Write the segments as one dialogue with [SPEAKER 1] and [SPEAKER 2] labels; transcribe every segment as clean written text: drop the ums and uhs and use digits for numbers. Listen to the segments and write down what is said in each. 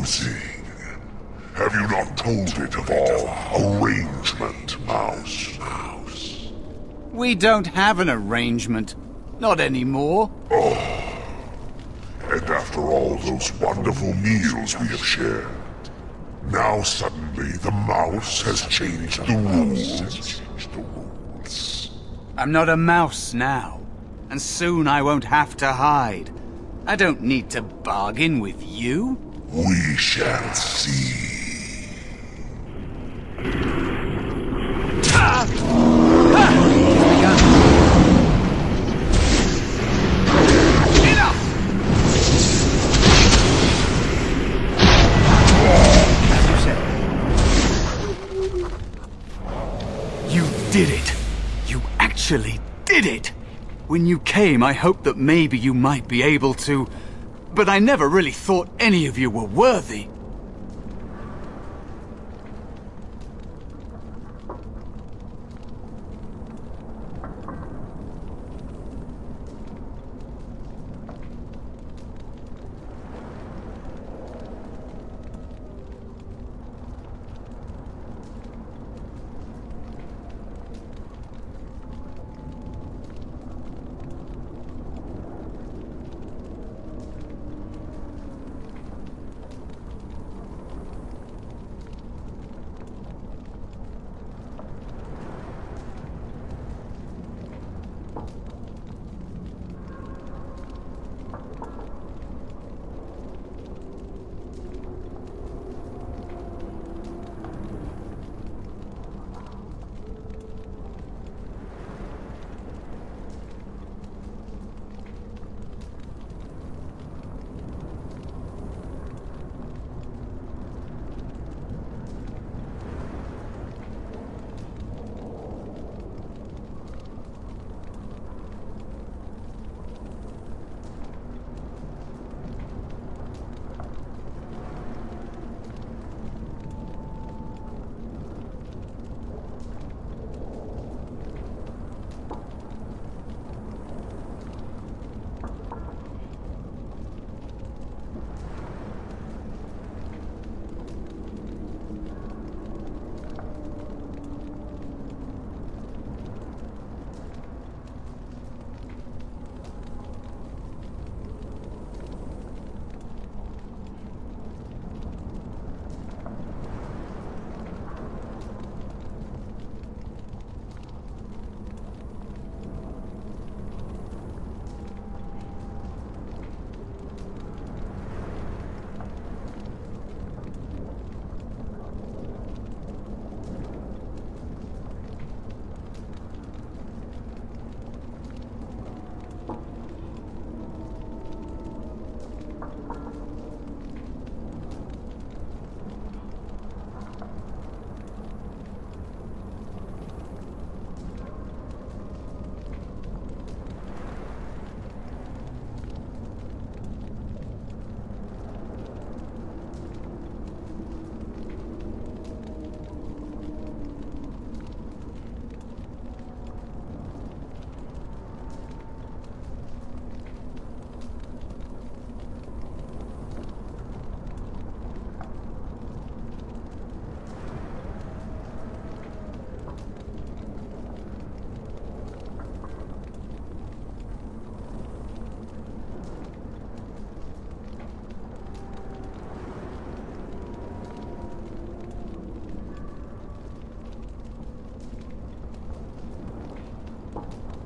[SPEAKER 1] Amusing. Have you not told it of our arrangement, Mouse?
[SPEAKER 2] We don't have an arrangement. Not anymore.
[SPEAKER 1] And after all those wonderful meals we have shared, now suddenly the mouse has changed the rules.
[SPEAKER 2] I'm not a mouse now, and soon I won't have to hide. I don't need to bargain with you.
[SPEAKER 1] We shall see.
[SPEAKER 2] You did it! You actually did it! When you came, I hoped that maybe you might be able to... But I never really thought any of you were worthy.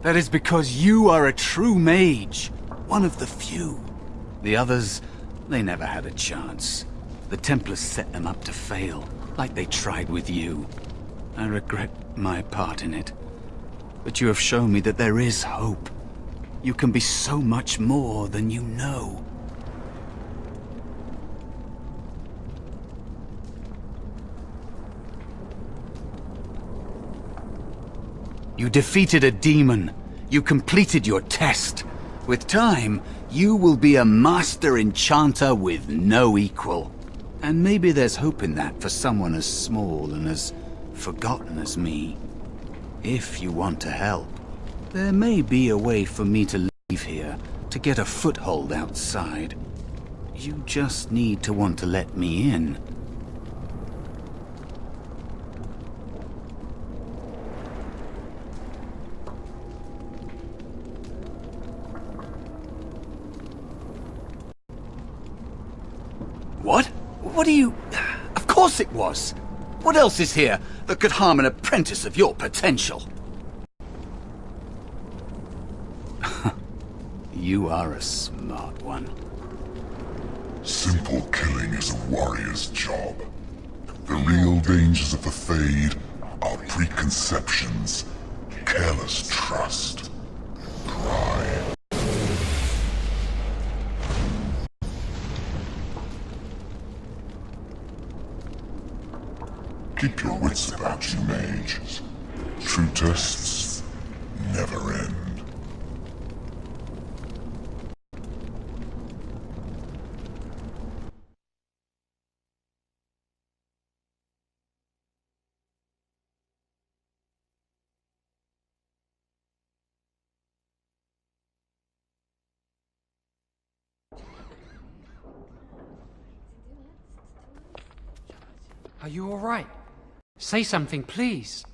[SPEAKER 2] That is because you are a true mage. One of the few. The others, they never had a chance. The Templars set them up to fail, like they tried with you. I regret my part in it. But you have shown me that there is hope. You can be so much more than you know. You defeated a demon. You completed your test. With time, you will be a master enchanter with no equal. And maybe there's hope in that for someone as small and as forgotten as me. If you want to help, there may be a way for me to leave here to get a foothold outside. You just need to want to let me in. What? What are you... Of course it was! What else is here that could harm an apprentice of your potential? You are a smart one.
[SPEAKER 1] Simple killing is a warrior's job. The real dangers of the Fade are preconceptions, careless trust, pride. Keep your wits about you, mage. True tests never end.
[SPEAKER 3] Are you all right? Say something, please.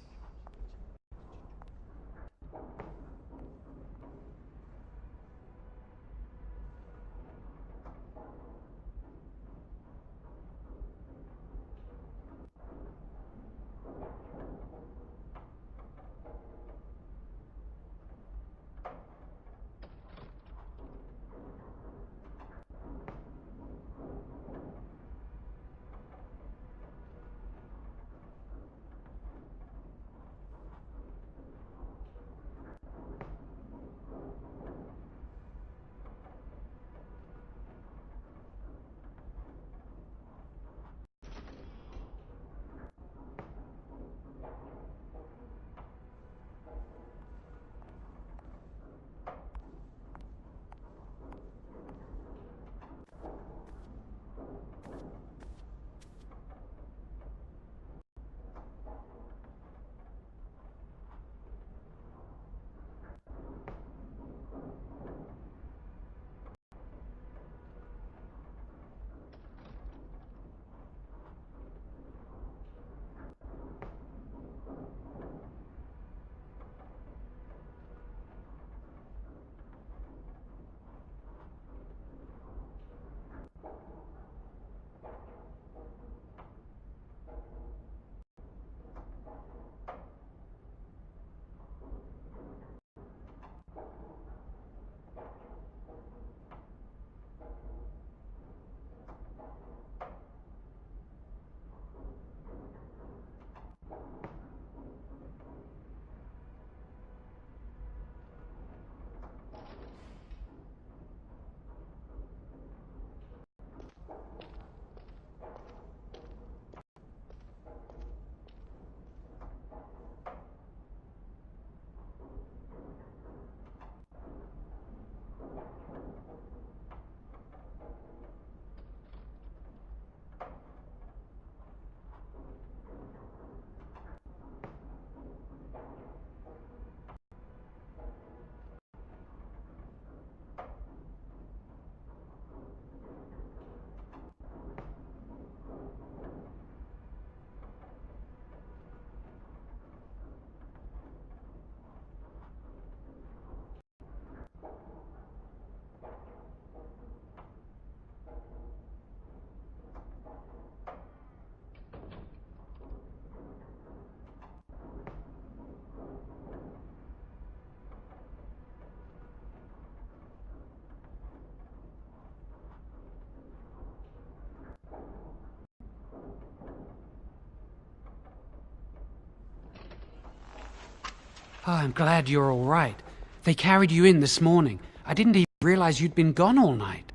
[SPEAKER 3] Oh, I'm glad you're all right. They carried you in this morning. I didn't even realize you'd been gone all night.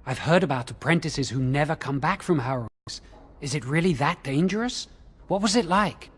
[SPEAKER 3] I've heard about apprentices who never come back from harrowings. Is it really that dangerous? What was it like?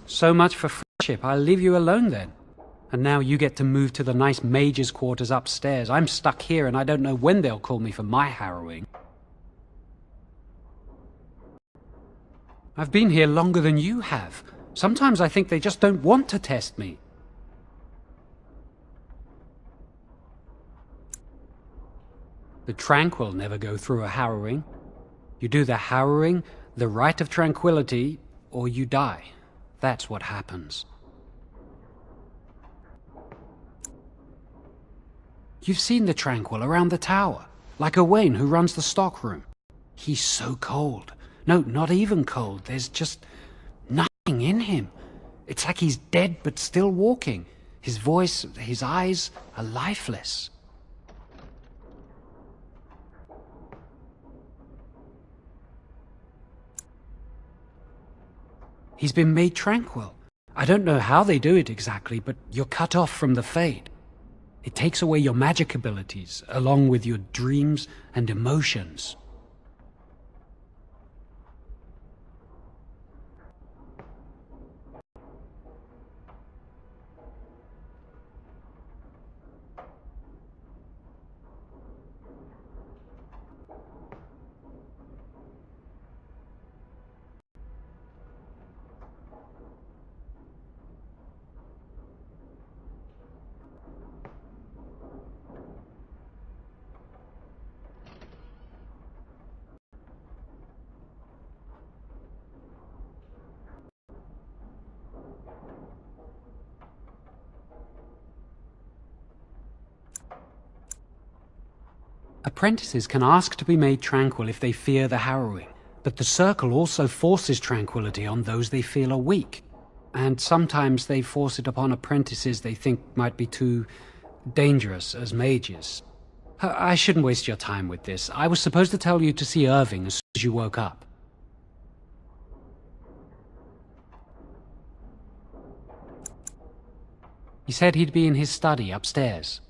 [SPEAKER 3] So much for friendship. I'll leave you alone then. And now you get to move to the nice mage's quarters upstairs. I'm stuck here and I don't know when they'll call me for my harrowing. I've been here longer than you have. Sometimes I think they just don't want to test me. The tranquil never go through a harrowing. You do the harrowing, the rite of tranquility, or you die. That's what happens. You've seen the tranquil around the tower, like Owain who runs the stockroom. He's so cold. No, not even cold. There's just nothing in him. It's like he's dead but still walking. His voice, his eyes are lifeless. He's been made tranquil. I don't know how they do it exactly, but you're cut off from the Fade. It takes away your magic abilities, along with your dreams and emotions. Apprentices can ask to be made tranquil if they fear the harrowing, but the Circle also forces tranquility on those they feel are weak. And sometimes they force it upon apprentices they think might be too dangerous as mages. I shouldn't waste your time with this. I was supposed to tell you to see Irving as soon as you woke up. He said he'd be in his study upstairs.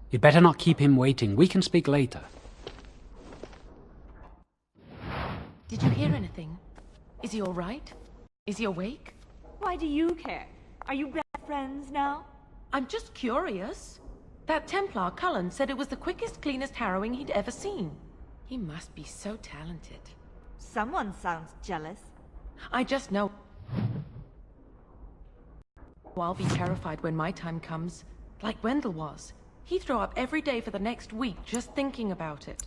[SPEAKER 3] You'd better not keep him waiting. We can speak later.
[SPEAKER 4] Did you hear anything? Is he all right? Is he awake?
[SPEAKER 5] Why do you care? Are you best friends now?
[SPEAKER 4] I'm just curious. That Templar, Cullen, said it was the quickest, cleanest harrowing he'd ever seen. He must be so talented.
[SPEAKER 5] Someone sounds jealous.
[SPEAKER 4] I just know I'll be terrified when my time comes, like Wendell was. He'd throw up every day for the next week just thinking about it.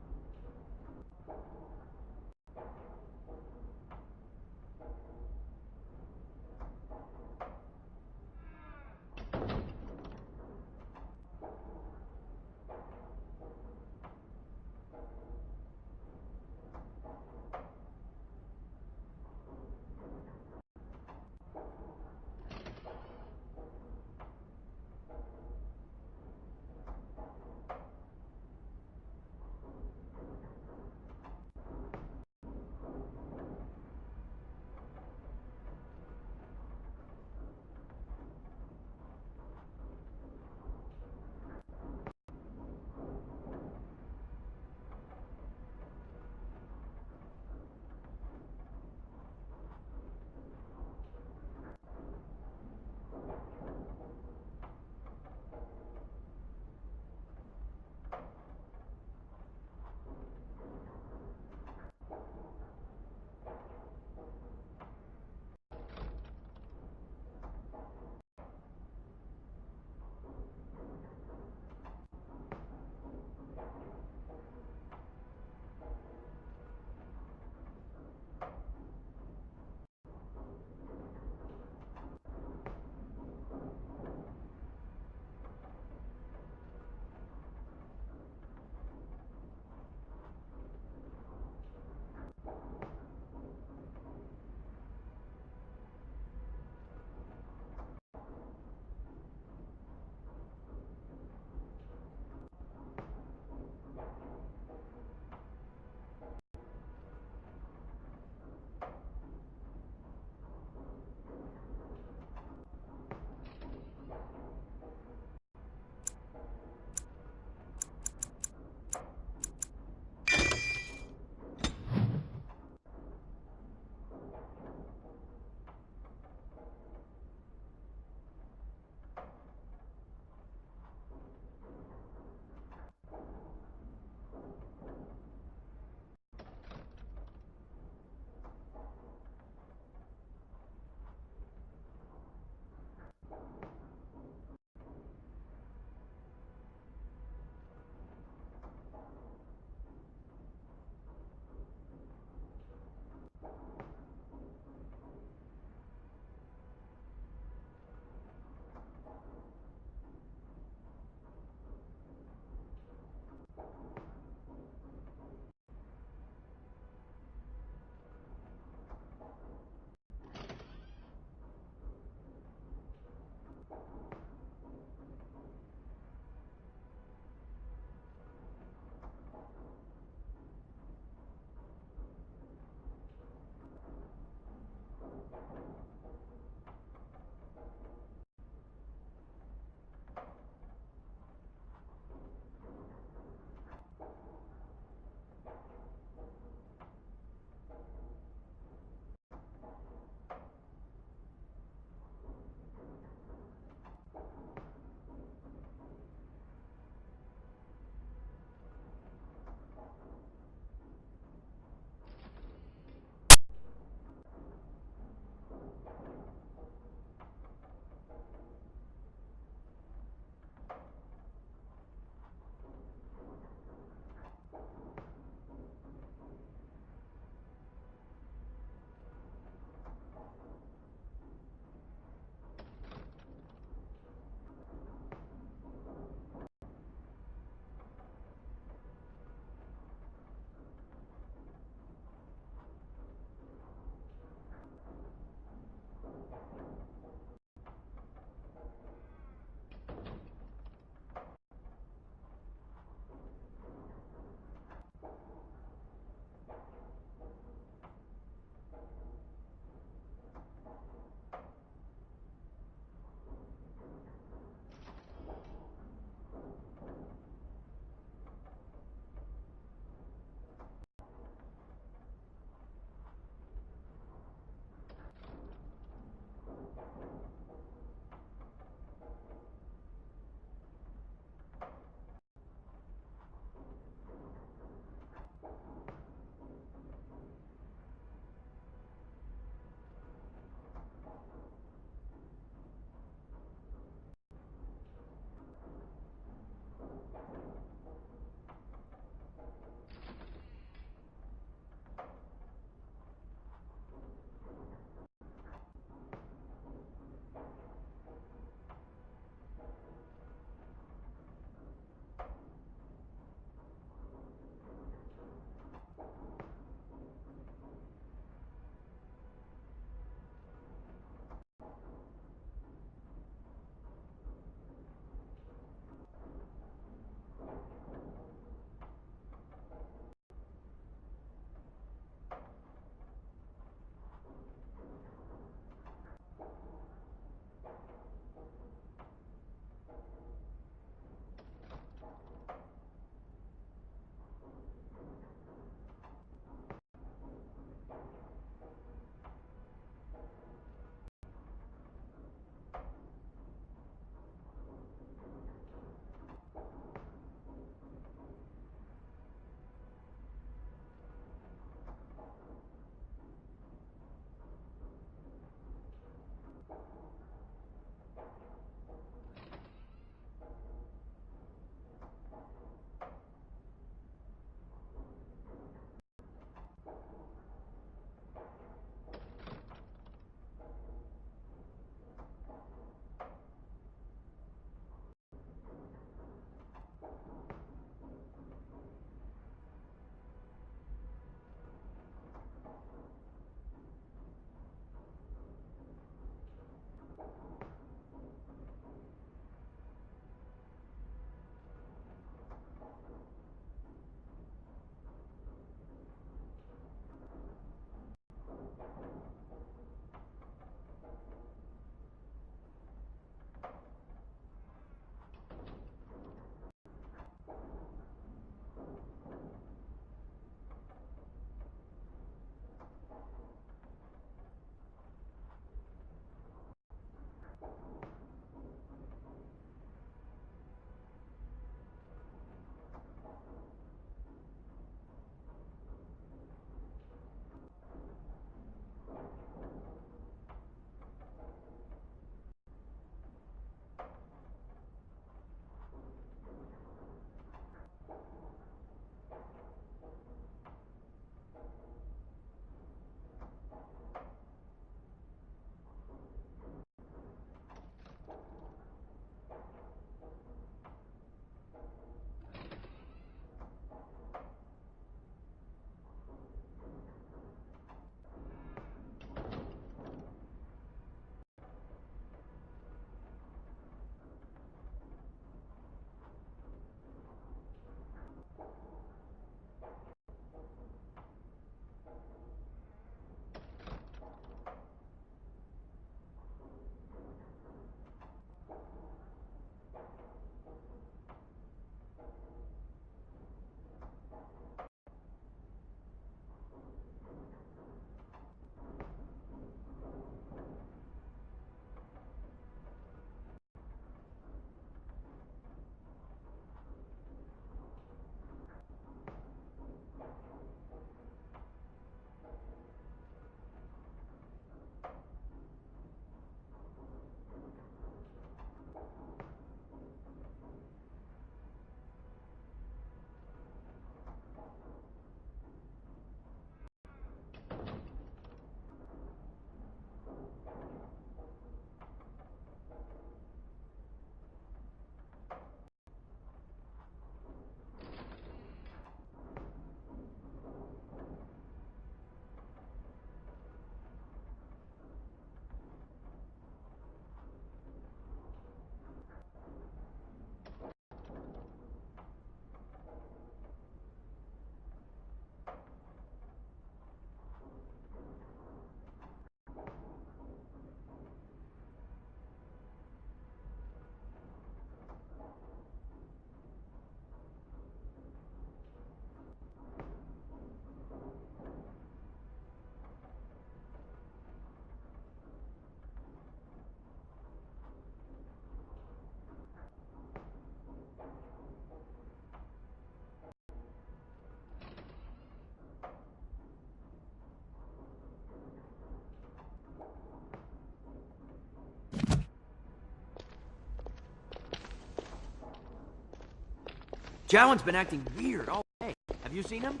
[SPEAKER 6] Jowan's been acting weird all day. Have you seen him?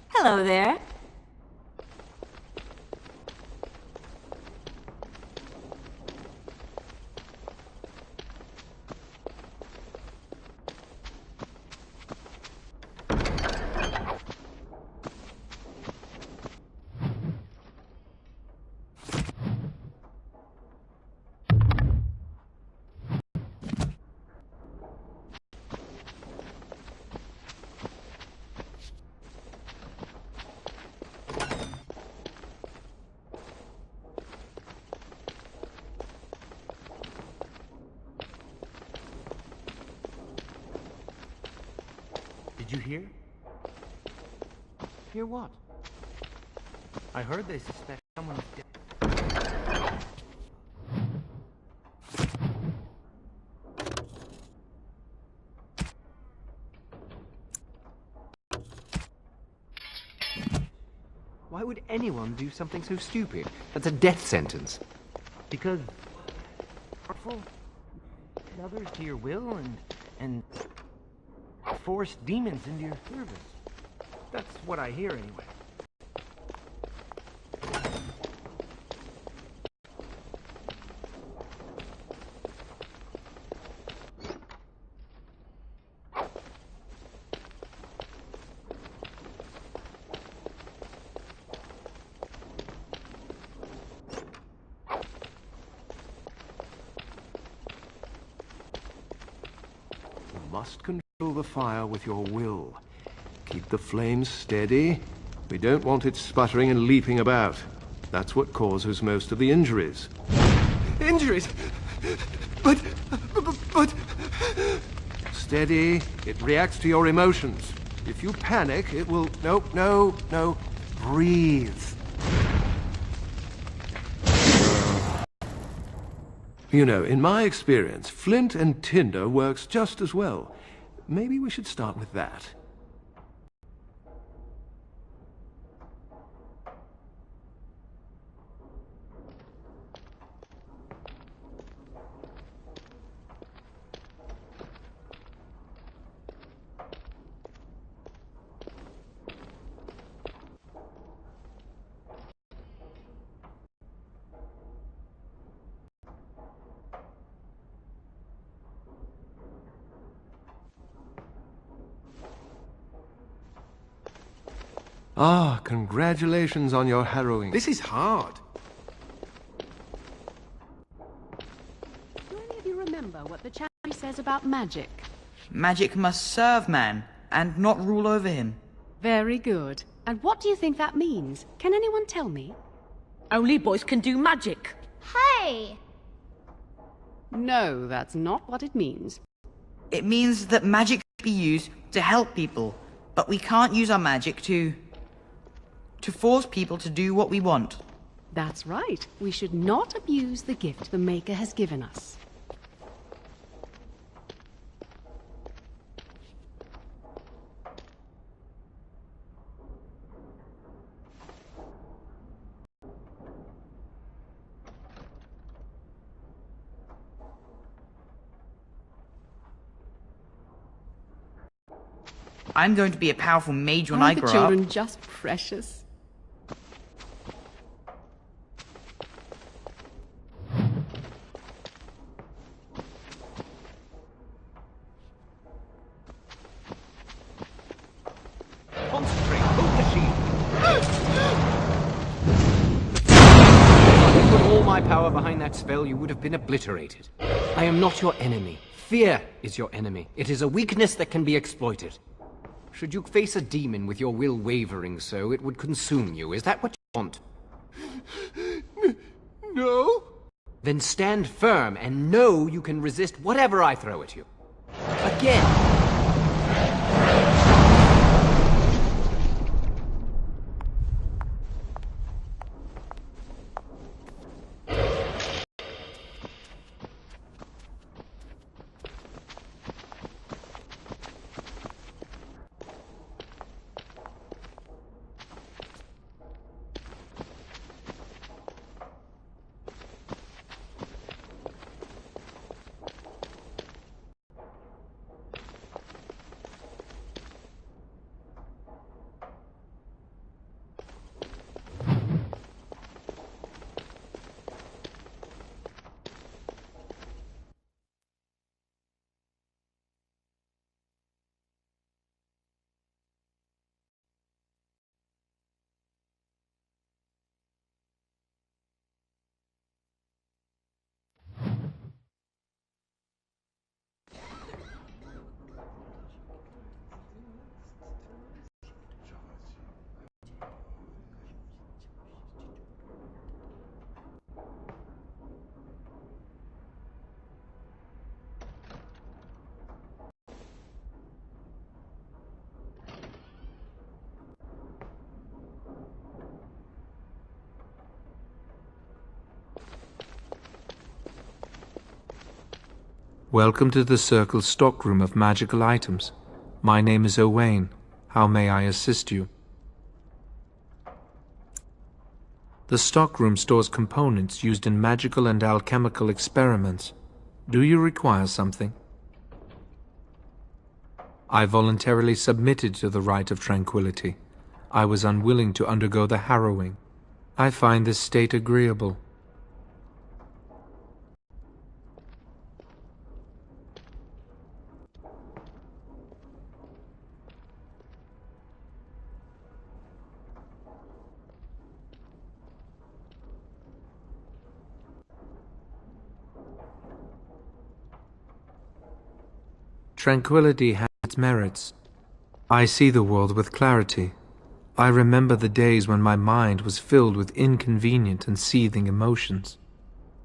[SPEAKER 5] Hello there.
[SPEAKER 6] Did you hear? Hear what? I heard they suspect someone is dead. Why would anyone do something so stupid? That's a death sentence. Because powerful, others to your will and force demons into your service. That's what I hear anyway. You must control the fire with your will. Keep the flames steady. We don't want it sputtering and leaping about. That's what causes most of the injuries. Injuries? But... Steady. It reacts to your emotions. If you panic, it will... No. Breathe. You know, in my experience, flint and tinder works just as well. Maybe we should start with that. Ah, congratulations on your harrowing. This is hard.
[SPEAKER 7] Do any of you remember what the chapter says about magic?
[SPEAKER 8] Magic must serve man, and not rule over him.
[SPEAKER 7] Very good. And what do you think that means? Can anyone tell me?
[SPEAKER 4] Only boys can do magic.
[SPEAKER 9] Hey!
[SPEAKER 7] No, that's not what it means.
[SPEAKER 8] It means that magic should be used to help people, but we can't use our magic to force people to do what we want.
[SPEAKER 7] That's right. We should not abuse the gift the Maker has given us.
[SPEAKER 8] I'm going to be a powerful mage when I
[SPEAKER 7] Aren't
[SPEAKER 8] grow
[SPEAKER 7] the
[SPEAKER 8] up.
[SPEAKER 7] children just precious?
[SPEAKER 6] Concentrate. Hold the shield. If I put all my power behind that spell, you would have been obliterated. I am not your enemy. Fear is your enemy. It is a weakness that can be exploited. Should you face a demon with your will wavering so, it would consume you. Is that what you want? No? Then stand firm and know you can resist whatever I throw at you. Again!
[SPEAKER 9] Welcome to the Circle's stockroom of magical items. My name is Owain. How may I assist you? The stockroom stores components used in magical and alchemical experiments. Do you require something? I voluntarily submitted to the rite of tranquility. I was unwilling to undergo the harrowing. I find this state agreeable. Tranquility has its merits. I see the world with clarity. I remember the days when my mind was filled with inconvenient and seething emotions.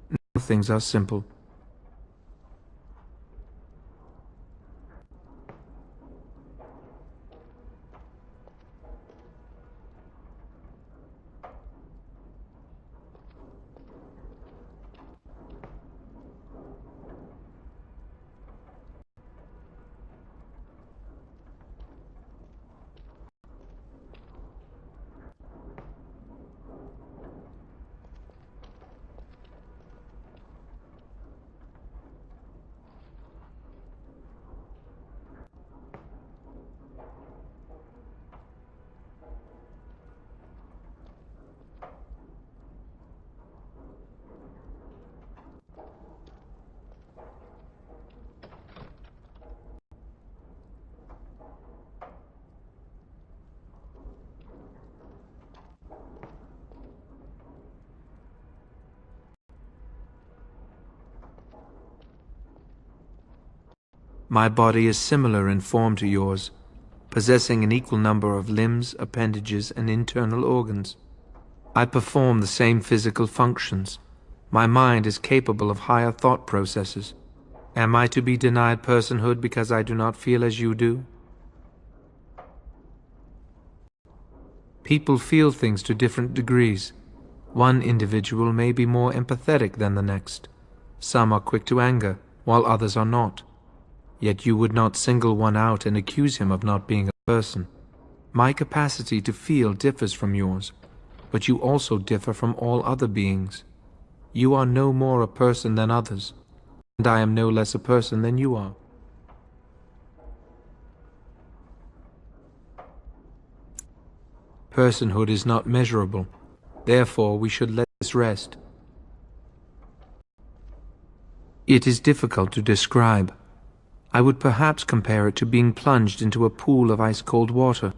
[SPEAKER 9] Now things are simple. My body is similar in form to yours, possessing an equal number of limbs, appendages, and internal organs. I perform the same physical functions. My mind is capable of higher thought processes. Am I to be denied personhood because I do not feel as you do? People feel things to different degrees. One individual may be more empathetic than the next. Some are quick to anger, while others are not. Yet you would not single one out and accuse him of not being a person. My capacity to feel differs from yours, but you also differ from all other beings. You are no more a person than others, and I am no less a person than you are. Personhood is not measurable, therefore we should let this rest. It is difficult to describe. I would perhaps compare it to being plunged into a pool of ice-cold water.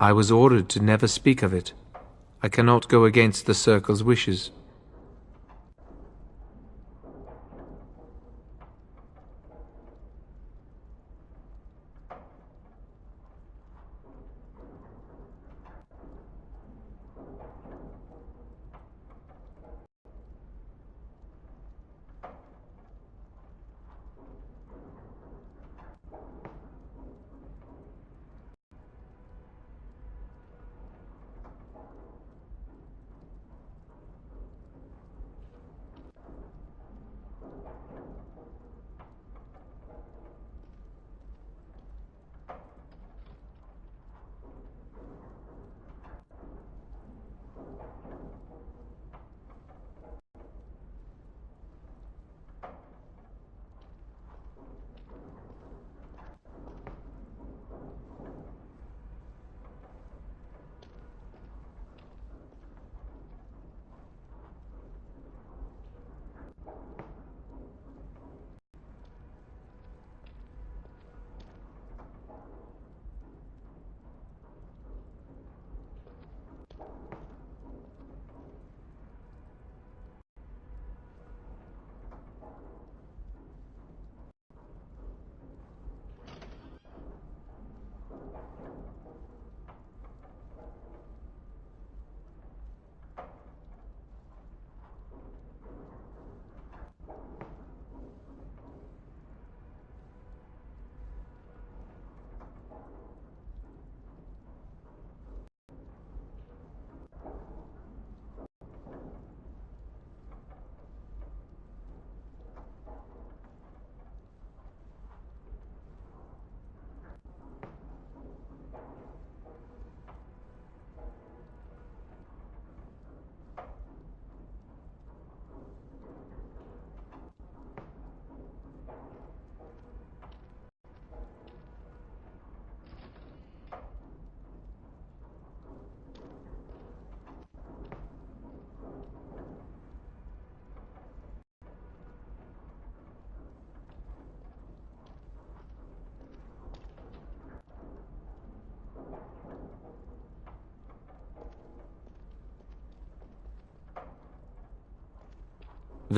[SPEAKER 9] I was ordered to never speak of it. I cannot go against the Circle's wishes.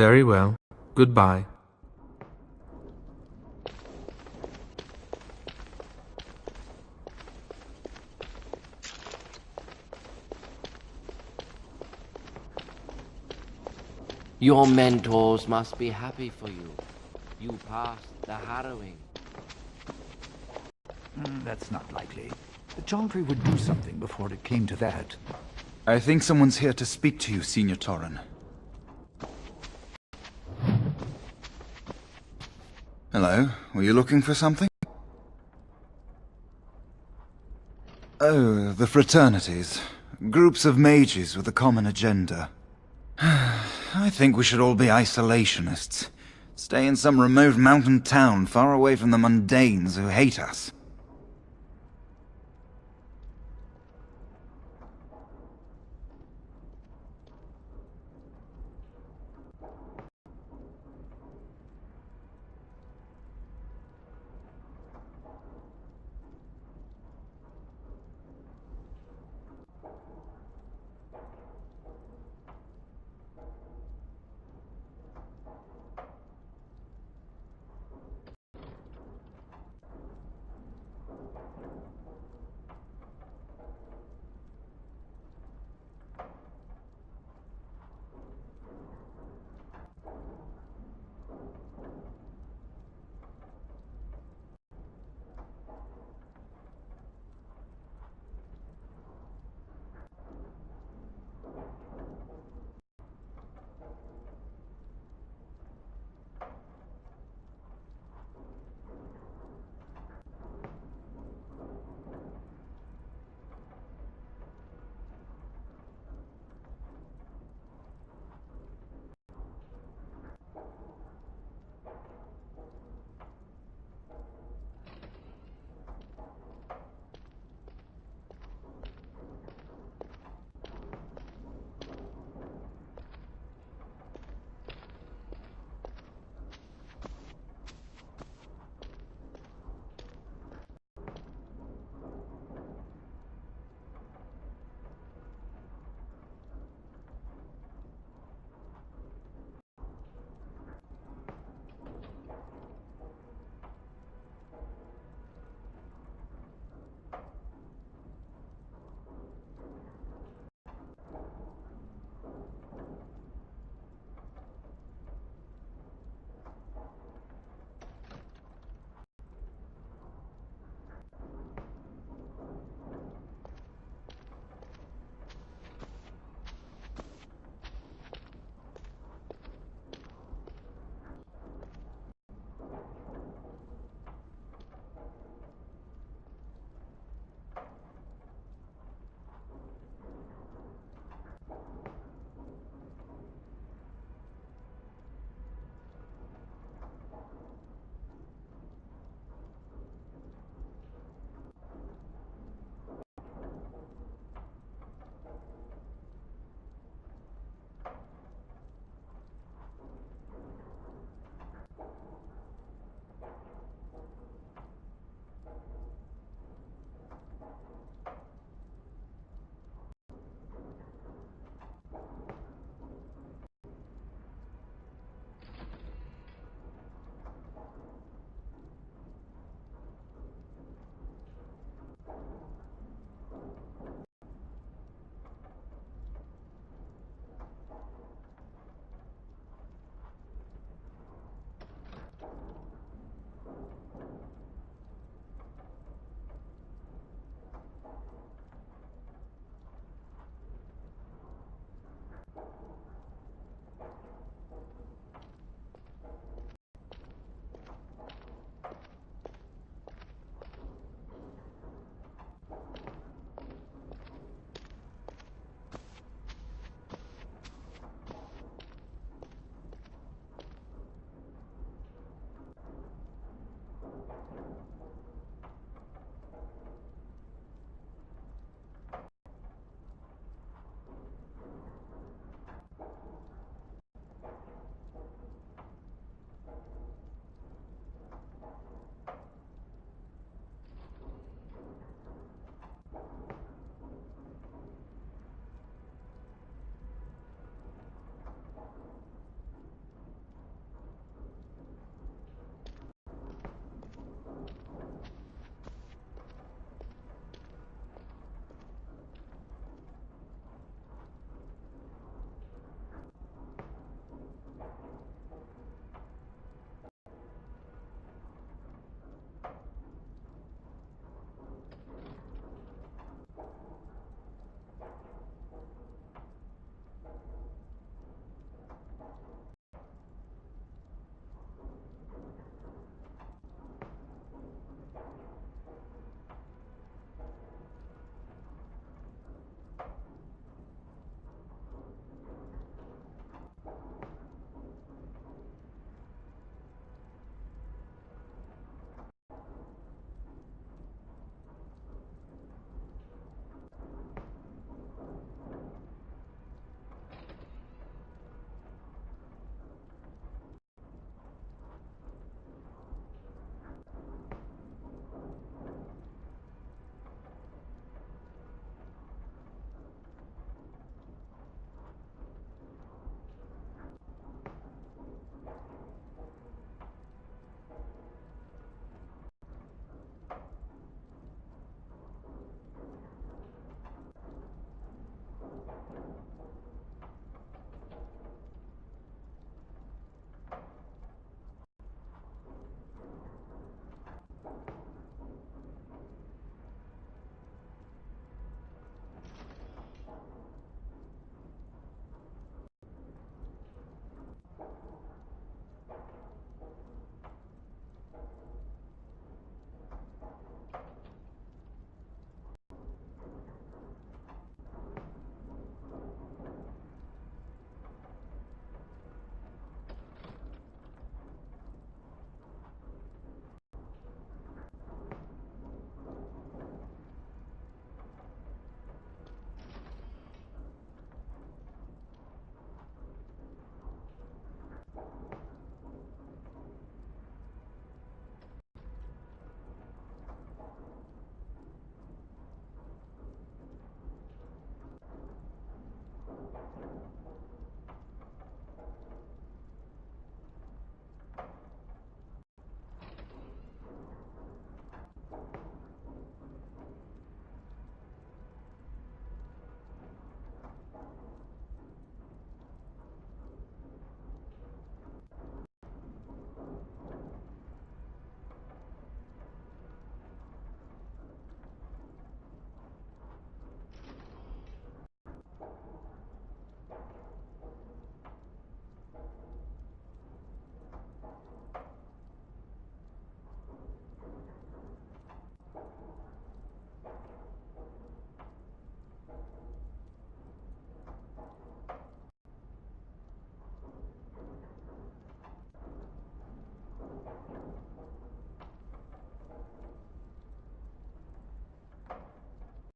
[SPEAKER 9] Very well. Goodbye.
[SPEAKER 10] Your mentors must be happy for you. You passed the harrowing.
[SPEAKER 11] That's not likely. Chauncey would do something before it came to that.
[SPEAKER 2] I think someone's here to speak to you, Senior Torren. Hello, were you looking for something? Oh, the fraternities. Groups of mages with a common agenda. I think we should all be isolationists. Stay in some remote mountain town far away from the mundanes who hate us.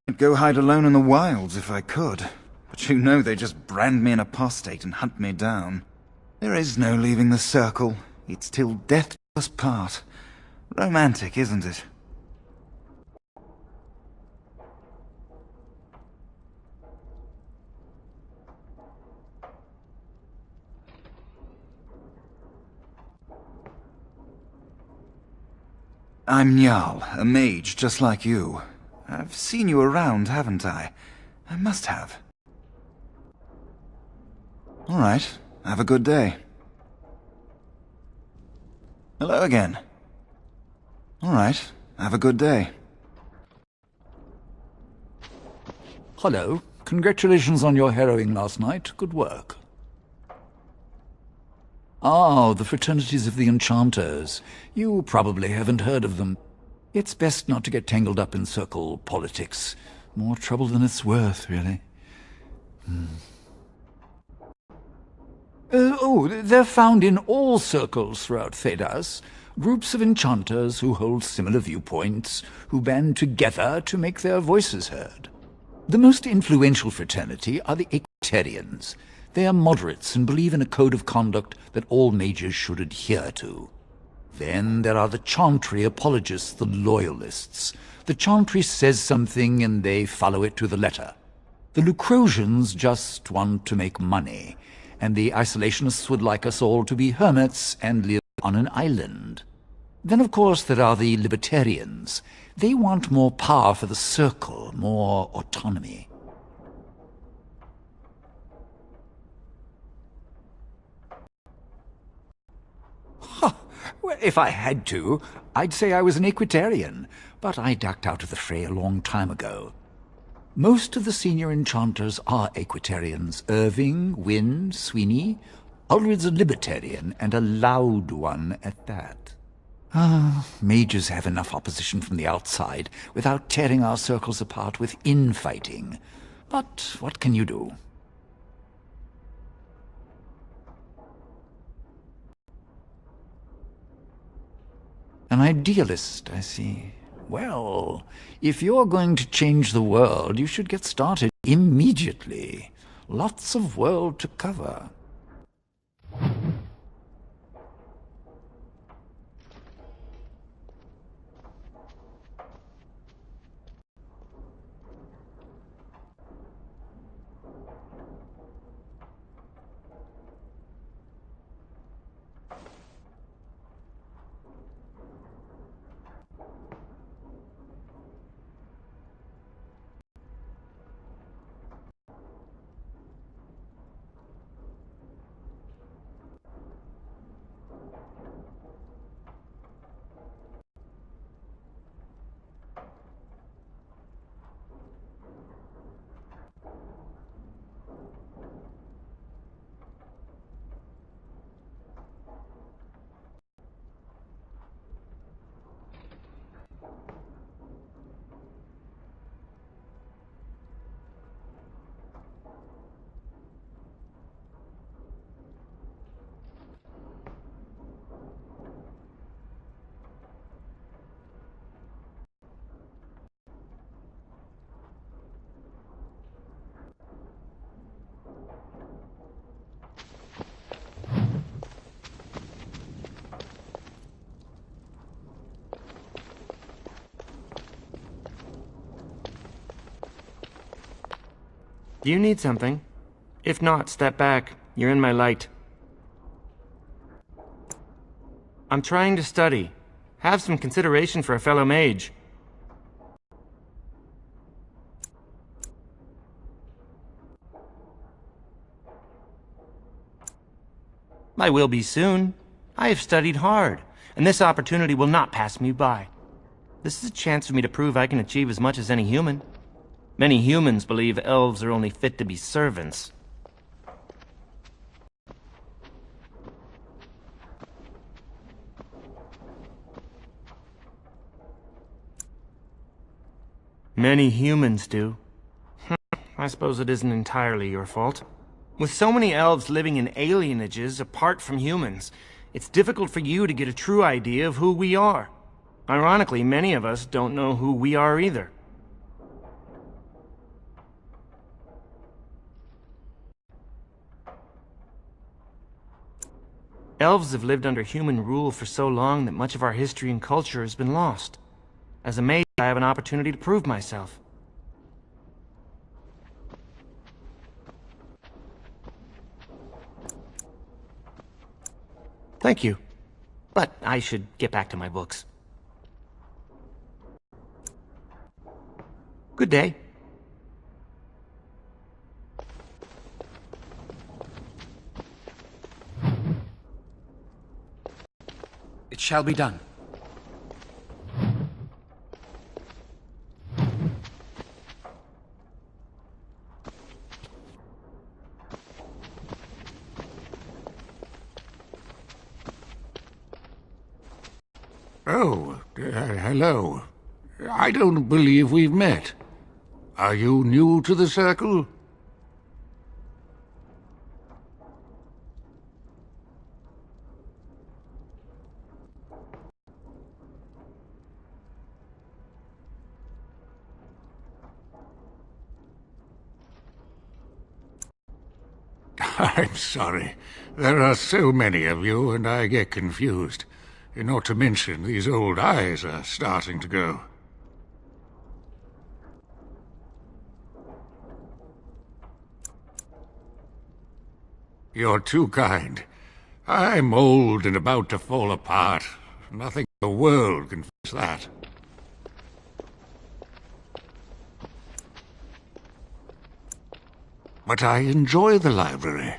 [SPEAKER 12] I'd go hide alone in the wilds if I could. But you know they just brand me an apostate and hunt me down. There is no leaving the circle. It's till death do us part. Romantic, isn't it? I'm Njal, a mage just like you. I've seen you around, haven't I? I must have. All right, have a good day. Hello again. All right, have a good day.
[SPEAKER 11] Hello. Congratulations on your harrowing last night. Good work. Ah, the Fraternities of the Enchanters. You probably haven't heard of them. It's best not to get tangled up in circle politics. More trouble than it's worth, really. They're found in all circles throughout Thedas. Groups of enchanters who hold similar viewpoints, who band together to make their voices heard. The most influential fraternity are the Equitarians. They are moderates and believe in a code of conduct that all mages should adhere to. Then there are the Chantry apologists, the Loyalists. The Chantry says something and they follow it to the letter. The Lucrosians just want to make money, and the Isolationists would like us all to be hermits and live on an island. Then, of course, there are the Libertarians. They want more power for the Circle, more autonomy. Well, if I had to, I'd say I was an Equitarian, but I ducked out of the fray a long time ago. Most of the senior enchanters are Equitarians. Irving, Wynne, Sweeney. Ulrid's a Libertarian, and a loud one at that. Mages have enough opposition from the outside without tearing our circles apart with infighting. But what can you do? An idealist, I see. Well, if you're going to change the world, you should get started immediately. Lots of world to cover.
[SPEAKER 6] Do you need something? If not, step back. You're in my light. I'm trying to study. Have some consideration for a fellow mage. I will be soon. I have studied hard, and this opportunity will not pass me by. This is a chance for me to prove I can achieve as much as any human. Many humans believe elves are only fit to be servants. Many humans do. I suppose it isn't entirely your fault. With so many elves living in alienages apart from humans, it's difficult for you to get a true idea of who we are. Ironically, many of us don't know who we are either. Elves have lived under human rule for so long that much of our history and culture has been lost. As a mage, I have an opportunity to prove myself. Thank you. But I should get back to my books. Good day.
[SPEAKER 2] It shall be done.
[SPEAKER 13] Oh, hello. I don't believe we've met. Are you new to the Circle? I'm sorry. There are so many of you, and I get confused. Not to mention, these old eyes are starting to go. You're too kind. I'm old and about to fall apart. Nothing in the world can fix that. But I enjoy the library.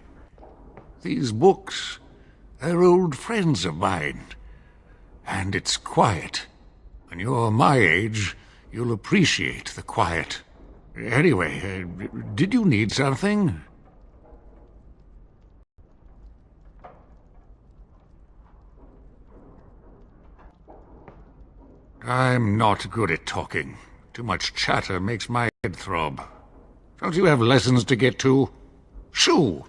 [SPEAKER 13] These books, they're old friends of mine. And it's quiet. When you're my age, you'll appreciate the quiet. Anyway, did you need something? I'm not good at talking. Too much chatter makes my head throb. Don't you have lessons to get to? Shoo!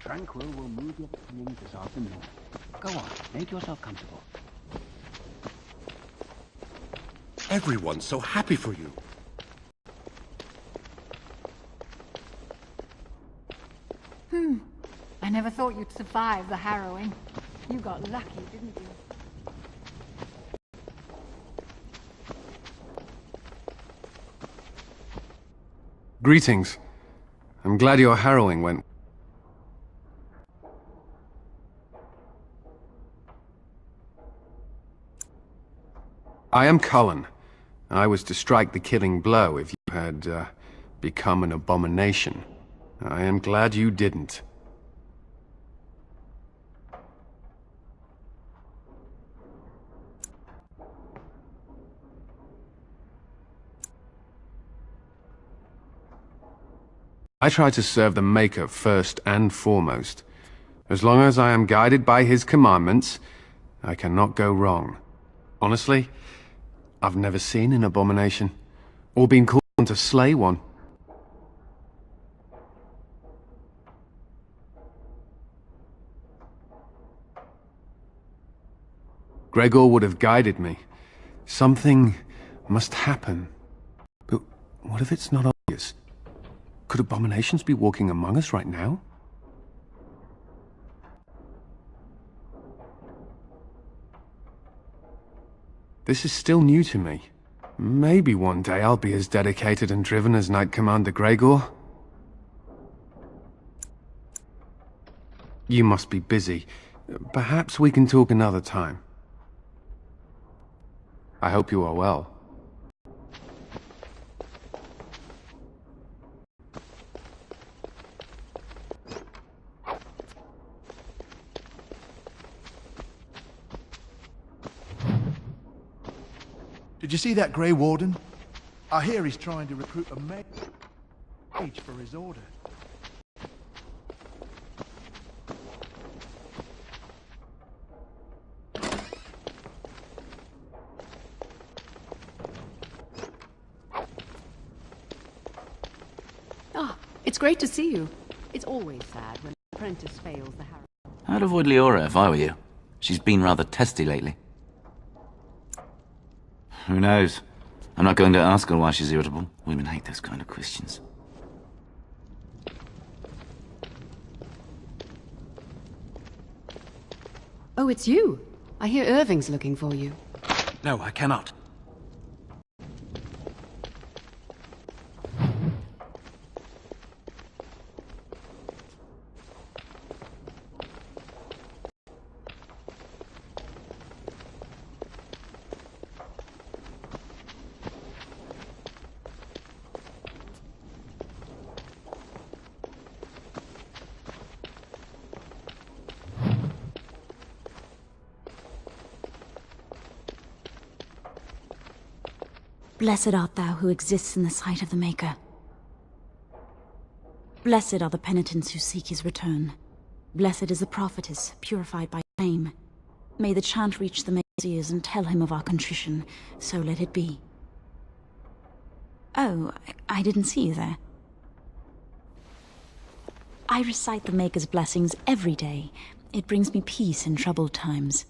[SPEAKER 14] Tranquil will move your beginnings this afternoon. Go on, make yourself comfortable.
[SPEAKER 15] Everyone's so happy for you.
[SPEAKER 16] I never thought you'd survive the harrowing. You got lucky, didn't you?
[SPEAKER 17] Greetings. I'm glad your harrowing went. I am Cullen. I was to strike the killing blow if you had become an abomination. I am glad you didn't. I try to serve the Maker first and foremost. As long as I am guided by his commandments, I cannot go wrong. Honestly, I've never seen an abomination, or been called on to slay one. Gregor would have guided me. Something must happen. But what if it's not obvious? Could abominations be walking among us right now? This is still new to me. Maybe one day I'll be as dedicated and driven as Knight Commander Gregor. You must be busy. Perhaps we can talk another time. I hope you are well.
[SPEAKER 18] Did you see that Grey Warden? I hear he's trying to recruit a mage for his order.
[SPEAKER 7] Ah, it's great to see you. It's always sad when an apprentice fails the harrow.
[SPEAKER 19] I'd avoid Leora if I were you. She's been rather testy lately. Who knows? I'm not going to ask her why she's irritable. Women hate those kind of questions.
[SPEAKER 7] Oh, it's you. I hear Irving's looking for you.
[SPEAKER 20] No, I cannot.
[SPEAKER 21] Blessed art thou who exists in the sight of the Maker. Blessed are the penitents who seek his return. Blessed is the prophetess, purified by shame. May the chant reach the Maker's ears and tell him of our contrition, so let it be. Oh, I didn't see you there. I recite the Maker's blessings every day. It brings me peace in troubled times.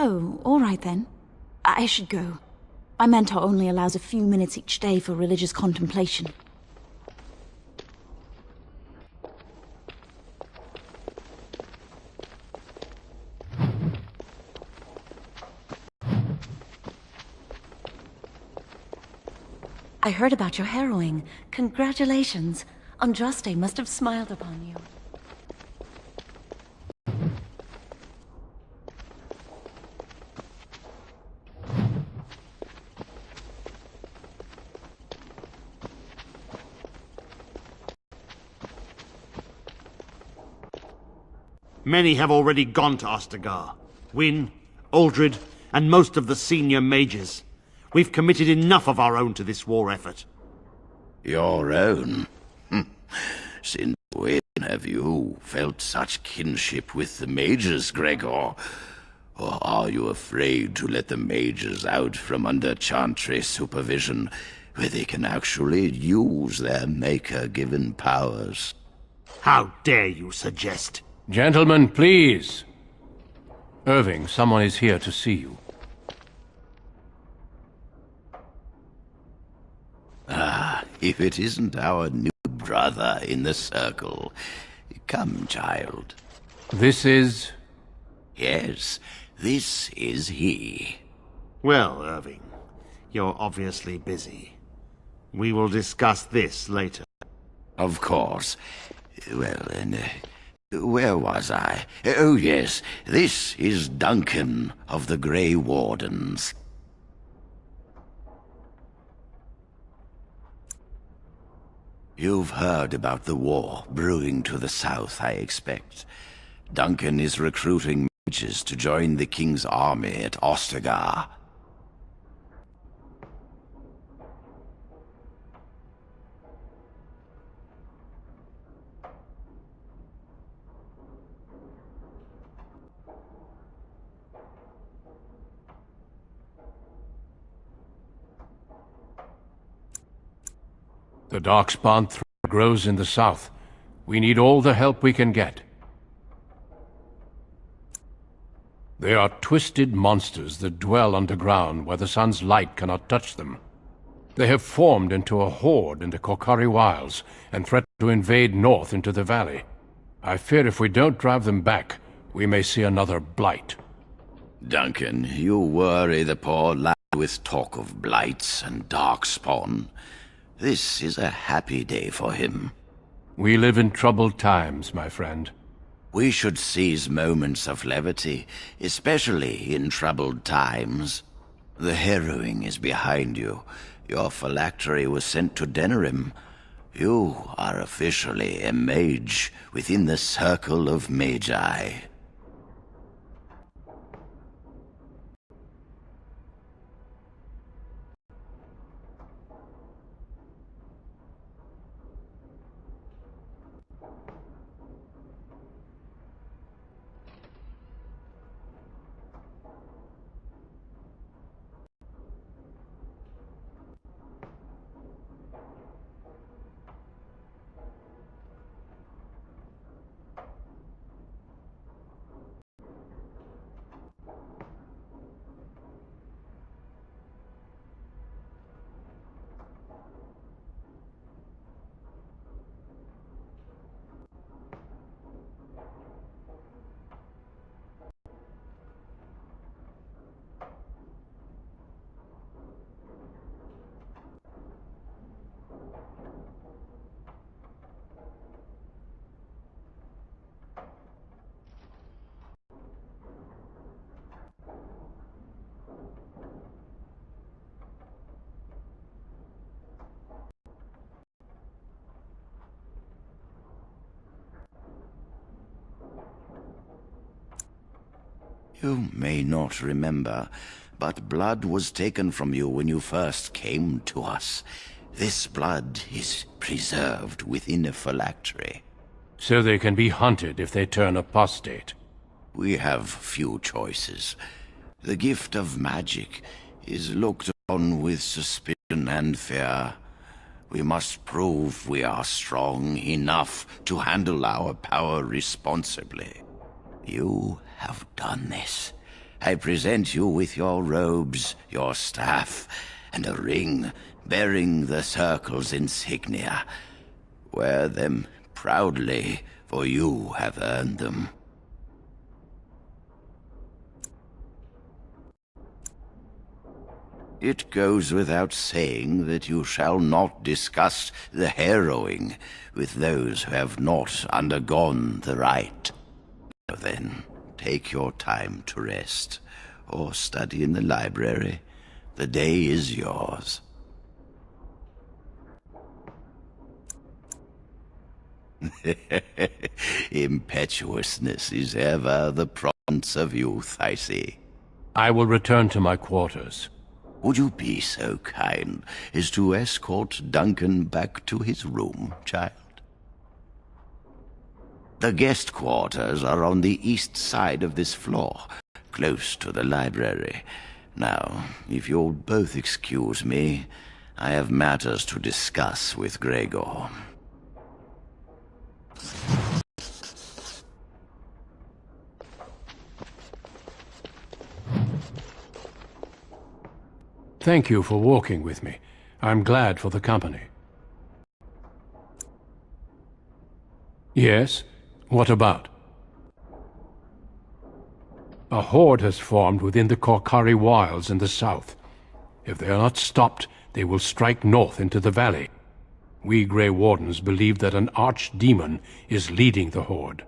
[SPEAKER 21] Oh, all right then. I should go. My mentor only allows a few minutes each day for religious contemplation. I heard about your harrowing. Congratulations. Andraste must have smiled upon you.
[SPEAKER 22] Many have already gone to Ostagar. Wynne, Aldred, and most of the senior mages. We've committed enough of our own to this war effort.
[SPEAKER 23] Your own? Since when have you felt such kinship with the mages, Gregor? Or are you afraid to let the mages out from under Chantry supervision, where they can actually use their Maker-given powers?
[SPEAKER 22] How dare you suggest?
[SPEAKER 17] Gentlemen, please. Irving, someone is here to see you.
[SPEAKER 23] Ah, if it isn't our new brother in the circle. Come, child.
[SPEAKER 17] This is...
[SPEAKER 23] Yes, this is he.
[SPEAKER 22] Well, Irving, you're obviously busy. We will discuss this later.
[SPEAKER 23] Of course. Well, then, where was I? Oh, yes, this is Duncan of the Grey Wardens. You've heard about the war brewing to the south, I expect. Duncan is recruiting mages to join the King's army at Ostagar.
[SPEAKER 17] The Darkspawn threat grows in the south. We need all the help we can get.
[SPEAKER 13] They are twisted monsters that dwell underground where the sun's light cannot touch them. They have formed into a horde in the Korcari Wilds and threaten to invade north into the valley. I fear if we don't drive them back, we may see another blight.
[SPEAKER 23] Duncan, you worry the poor lad with talk of blights and darkspawn. This is a happy day for him.
[SPEAKER 13] We live in troubled times, my friend.
[SPEAKER 23] We should seize moments of levity, especially in troubled times. The harrowing is behind you. Your phylactery was sent to Denerim. You are officially a mage within the circle of magi. You may not remember, but blood was taken from you when you first came to us. This blood is preserved within a phylactery.
[SPEAKER 13] So they can be hunted if they turn apostate.
[SPEAKER 23] We have few choices. The gift of magic is looked upon with suspicion and fear. We must prove we are strong enough to handle our power responsibly. You have done this. I present you with your robes, your staff, and a ring bearing the Circle's insignia. Wear them proudly, for you have earned them. It goes without saying that you shall not discuss the harrowing with those who have not undergone the rite. Now then, take your time to rest, or study in the library. The day is yours. Impetuousness is ever the province of youth, I see.
[SPEAKER 13] I will return to my quarters.
[SPEAKER 23] Would you be so kind as to escort Duncan back to his room, child? The guest quarters are on the east side of this floor, close to the library. Now, if you'll both excuse me, I have matters to discuss with Gregor.
[SPEAKER 13] Thank you for walking with me. I'm glad for the company. Yes? What about? A horde has formed within the Korcari Wilds in the south. If they are not stopped, they will strike north into the valley. We Grey Wardens believe that an archdemon is leading the horde.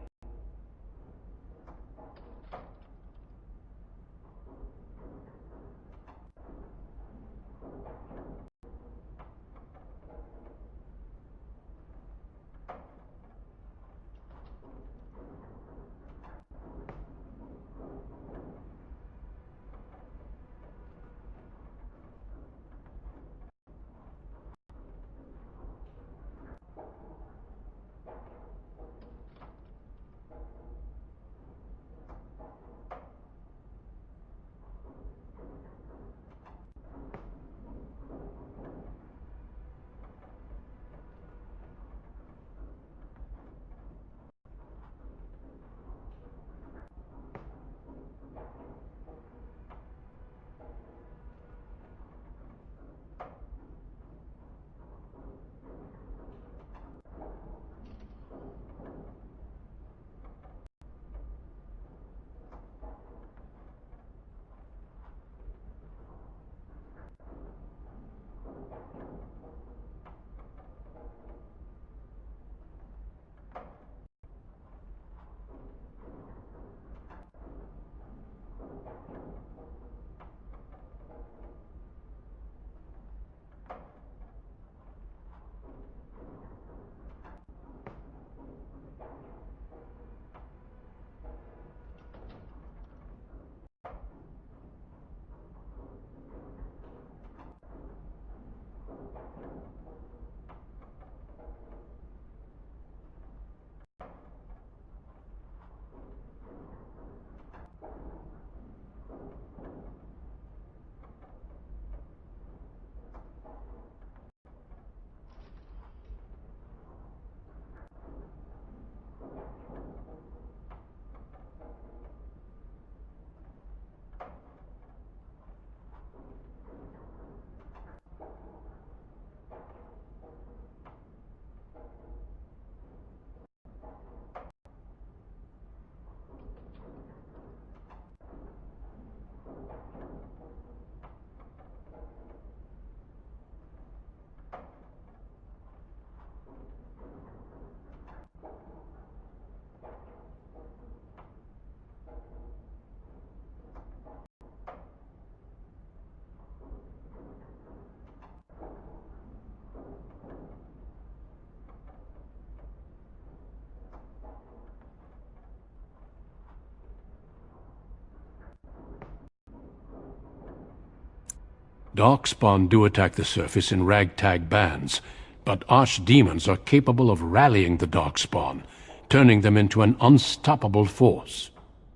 [SPEAKER 13] Darkspawn do attack the surface in ragtag bands, but archdemons are capable of rallying the Darkspawn, turning them into an unstoppable force.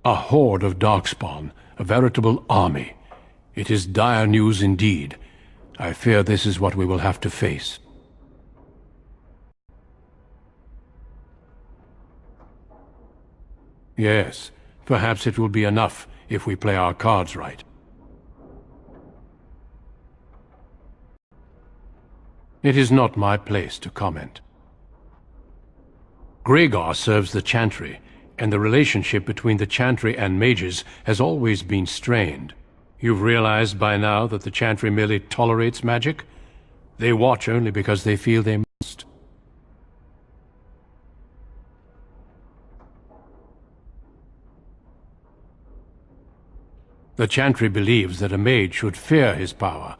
[SPEAKER 13] A horde of Darkspawn, a veritable army. It is dire news indeed. I fear this is what we will have to face. Yes, perhaps it will be enough if we play our cards right. It is not my place to comment. Gregor serves the Chantry, and the relationship between the Chantry and mages has always been strained. You've realized by now that the Chantry merely tolerates magic? They watch only because they feel they must. The Chantry believes that a mage should fear his power.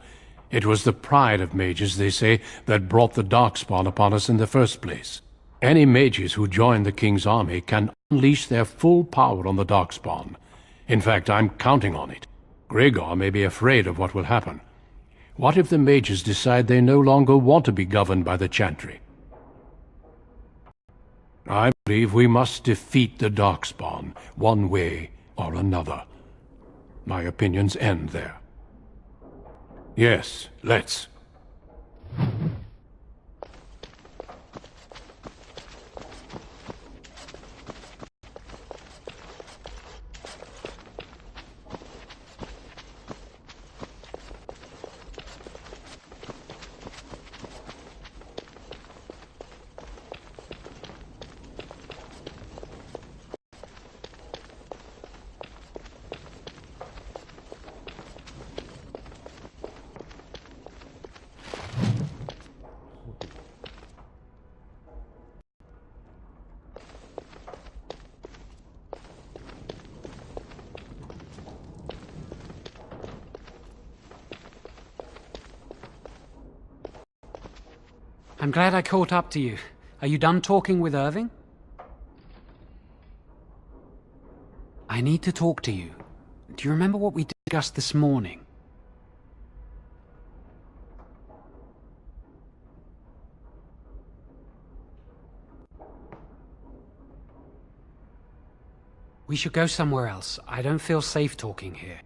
[SPEAKER 13] It was the pride of mages, they say, that brought the Darkspawn upon us in the first place. Any mages who join the King's army can unleash their full power on the Darkspawn. In fact, I'm counting on it. Gregor may be afraid of what will happen. What if the mages decide they no longer want to be governed by the Chantry? I believe we must defeat the Darkspawn, one way or another. My opinions end there. Yes, let's.
[SPEAKER 1] I'm glad I caught up to you. Are you done talking with Irving? I need to talk to you. Do you remember what we discussed this morning? We should go somewhere else. I don't feel safe talking here.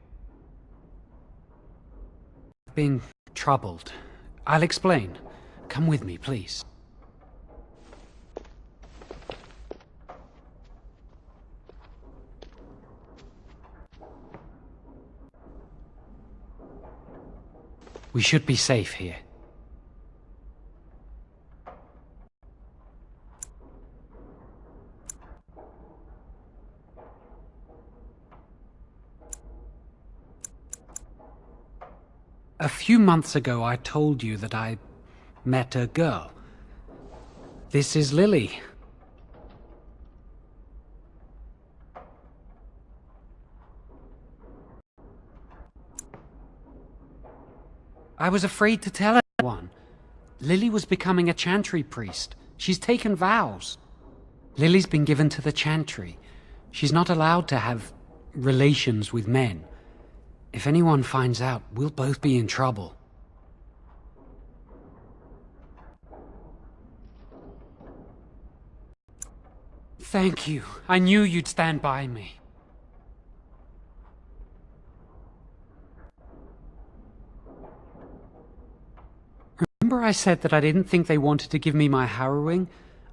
[SPEAKER 1] I've been troubled. I'll explain. Come with me, please. We should be safe here. A few months ago, I told you that I met a girl. This is Lily. I was afraid to tell anyone. Lily was becoming a Chantry priest. She's taken vows. Lily's been given to the Chantry. She's not allowed to have relations with men. If anyone finds out, we'll both be in trouble. Thank you. I knew you'd stand by me. Remember I said that I didn't think they wanted to give me my harrowing?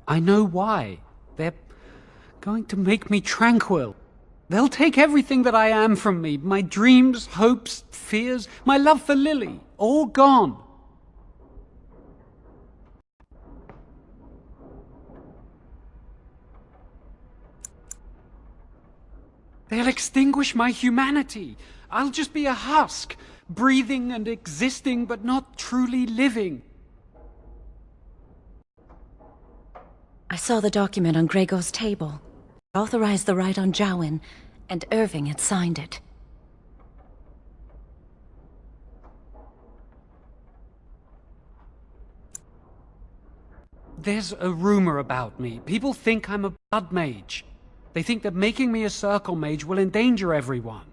[SPEAKER 1] I know why. They're going to make me tranquil. They'll take everything that I am from me. My dreams, hopes, fears, my love for Lily. All gone. They'll extinguish my humanity. I'll just be a husk, breathing and existing, but not truly living.
[SPEAKER 3] I saw the document on Gregor's table. It authorized the right on Jowen, and Irving had signed it.
[SPEAKER 1] There's a rumor about me. People think I'm a blood mage. They think that making me a circle mage will endanger everyone.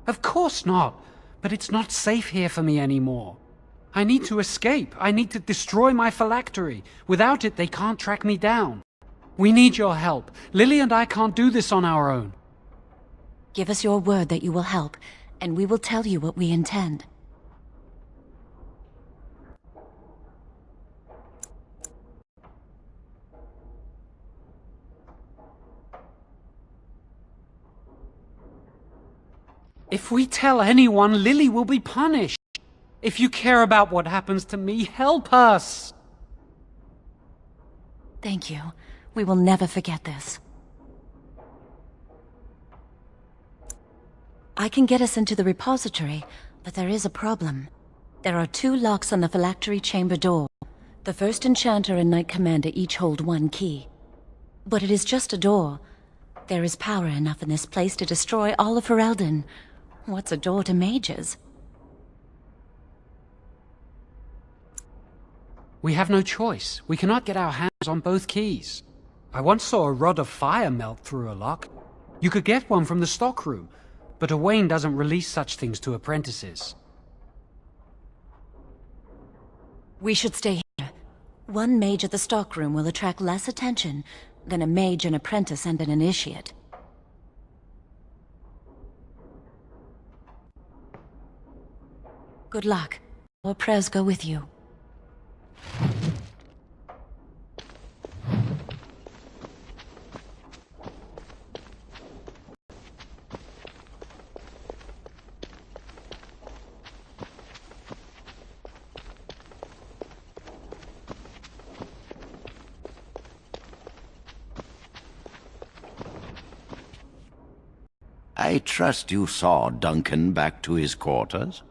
[SPEAKER 1] Of course not. But it's not safe here for me anymore. I need to escape. I need to destroy my phylactery. Without it, they can't track me down. We need your help. Lily and I can't do this on our own.
[SPEAKER 3] Give us your word that you will help, and we will tell you what we intend.
[SPEAKER 1] If we tell anyone, Lily will be punished. If you care about what happens to me, help us.
[SPEAKER 3] Thank you. We will never forget this. I can get us into the repository, but there is a problem. There are 2 locks on the phylactery chamber door. The first enchanter and knight commander each hold 1 key. But it is just a door. There is power enough in this place to destroy all of Ferelden. What's a door to mages?
[SPEAKER 1] We have no choice. We cannot get our hands on both keys. I once saw a rod of fire melt through a lock. You could get one from the stockroom, but Owain doesn't release such things to apprentices.
[SPEAKER 3] We should stay here. 1 mage at the stockroom will attract less attention than a mage, an apprentice, and an initiate. Good luck. Our prayers go with you.
[SPEAKER 23] I trust you saw Duncan back to his quarters?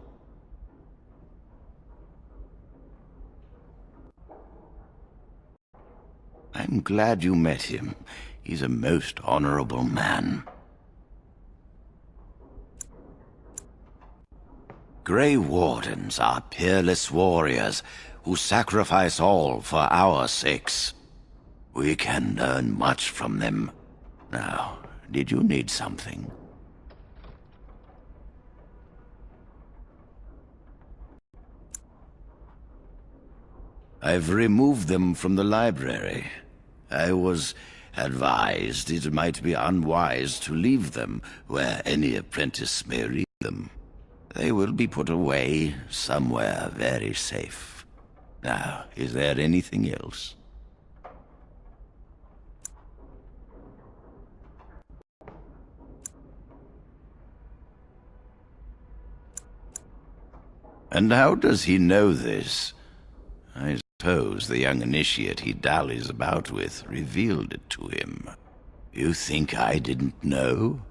[SPEAKER 23] I'm glad you met him. He's a most honorable man. Grey Wardens are peerless warriors who sacrifice all for our sakes. We can learn much from them. Now, did you need something? I've removed them from the library. I was advised it might be unwise to leave them where any apprentice may read them. They will be put away somewhere very safe. Now, is there anything else? And how does he know this? I suppose the young initiate he dallies about with revealed it to him. You think I didn't know?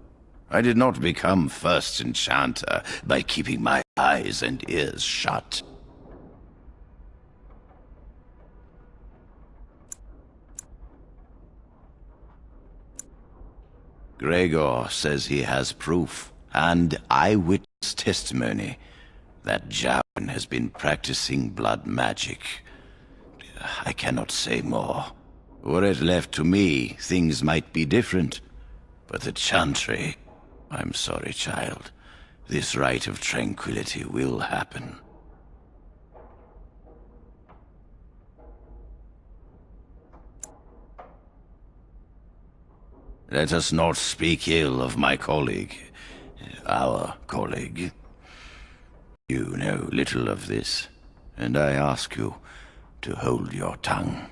[SPEAKER 23] I did not become first enchanter by keeping my eyes and ears shut. Gregor says he has proof and eyewitness testimony that Jowen has been practicing blood magic. I cannot say more. Were it left to me, things might be different. But the Chantry... I'm sorry, child. This rite of tranquility will happen. Let us not speak ill of my colleague. Our colleague. You know little of this, and I ask you to hold your tongue.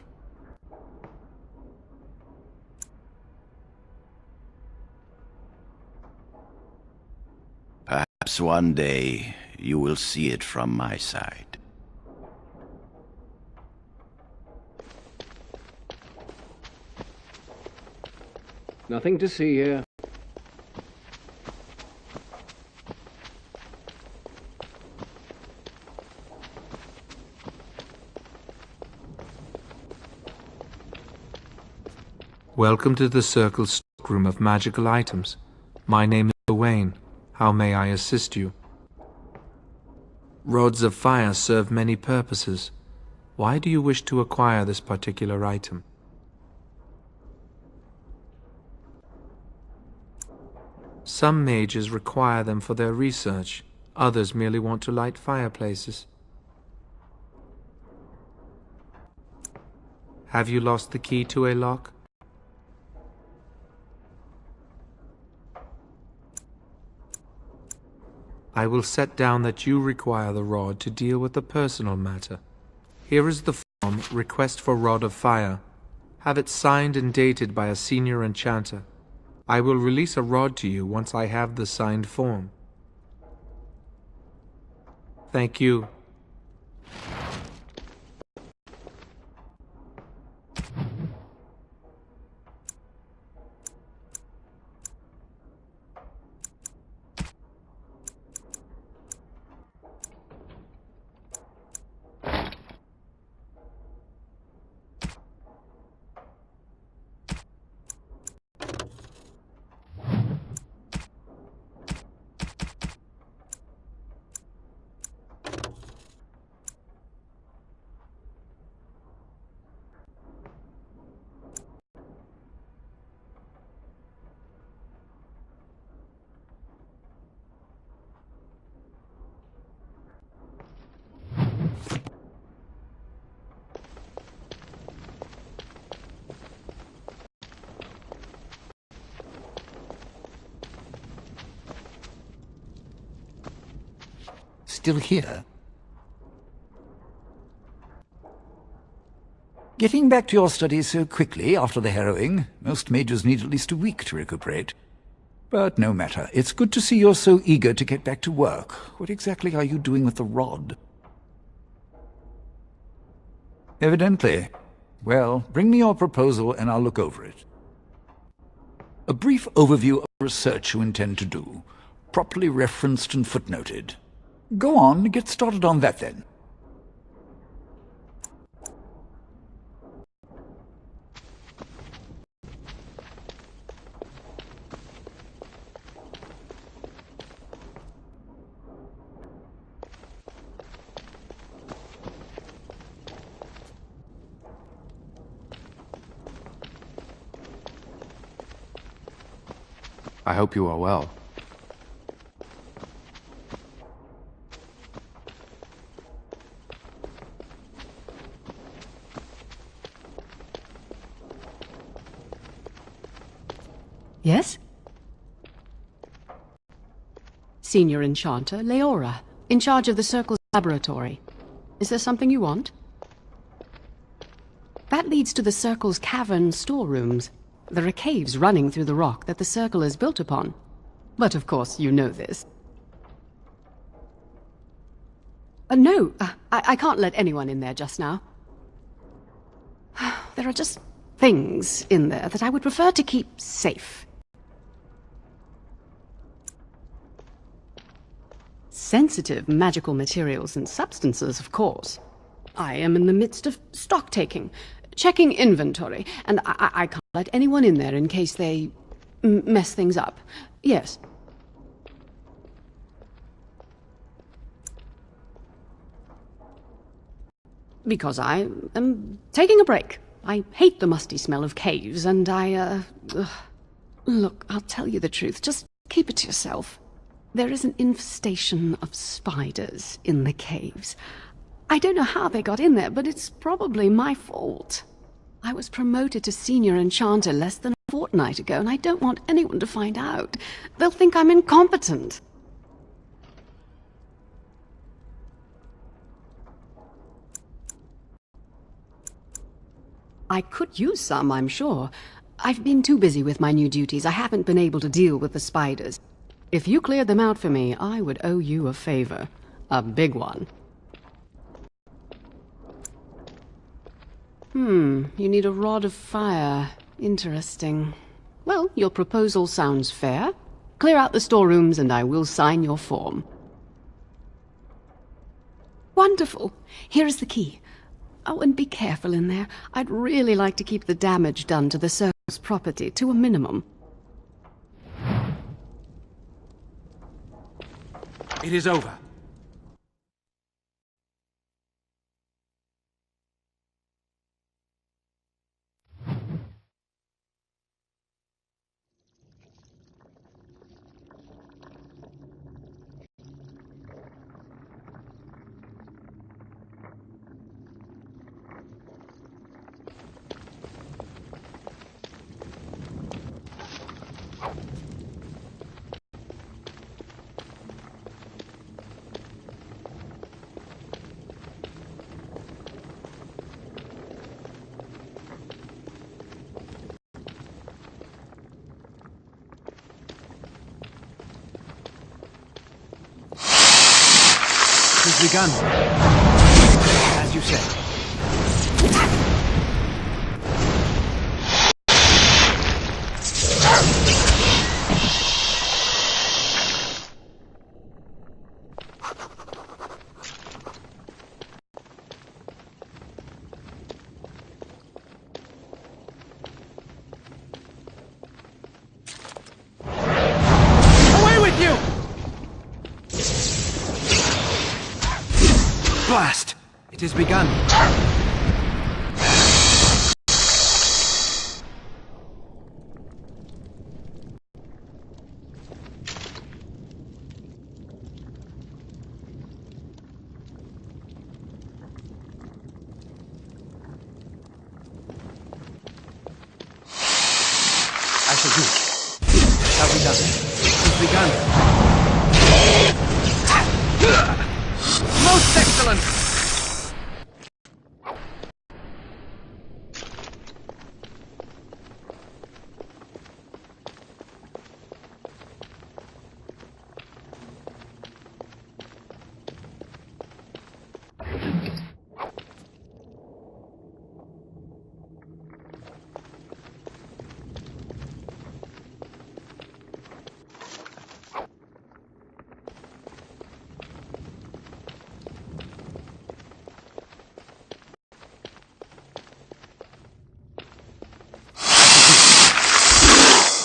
[SPEAKER 23] Perhaps one day you will see it from my side.
[SPEAKER 14] Nothing to see here.
[SPEAKER 9] Welcome to the Circle's stockroom of magical items. My name is Owain. How may I assist you? Rods of fire serve many purposes. Why do you wish to acquire this particular item? Some mages require them for their research. Others merely want to light fireplaces. Have you lost the key to a lock? I will set down that you require the rod to deal with the personal matter. Here is the form, request for Rod of Fire. Have it signed and dated by a senior enchanter. I will release a rod to you once I have the signed form. Thank you.
[SPEAKER 11] Still here? Getting back to your studies so quickly after the harrowing, most mages need at least a week to recuperate. But no matter, it's good to see you're so eager to get back to work. What exactly are you doing with the rod? Evidently. Well, bring me your proposal and I'll look over it. A brief overview of the research you intend to do, properly referenced and footnoted. Go on, get started on that then.
[SPEAKER 17] I hope you are well.
[SPEAKER 7] Yes? Senior Enchanter Leora, in charge of the Circle's laboratory. Is there something you want? That leads to the Circle's cavern storerooms. There are caves running through the rock that the Circle is built upon. But of course you know this. No, I can't let anyone in there just now. There are just things in there that I would prefer to keep safe. Sensitive magical materials and substances, of course. I am in the midst of stock-taking, checking inventory, and I can't let anyone in there in case they mess things up. Yes. Because I am taking a break. I hate the musty smell of caves, and Look, I'll tell you the truth. Just keep it to yourself. There is an infestation of spiders in the caves. I don't know how they got in there, but it's probably my fault. I was promoted to Senior Enchanter less than a fortnight ago, and I don't want anyone to find out. They'll think I'm incompetent. I could use some, I'm sure. I've been too busy with my new duties. I haven't been able to deal with the spiders. If you cleared them out for me, I would owe you a favor. A big one. You need a rod of fire. Interesting. Well, your proposal sounds fair. Clear out the storerooms and I will sign your form. Wonderful. Here is the key. Oh, and be careful in there. I'd really like to keep the damage done to the Circle's property to a minimum.
[SPEAKER 15] It is over.
[SPEAKER 2] begun. As you say.
[SPEAKER 1] Away with you!
[SPEAKER 2] Blast! It has begun. I shall do it. It shall be done. It has begun. Most excellent!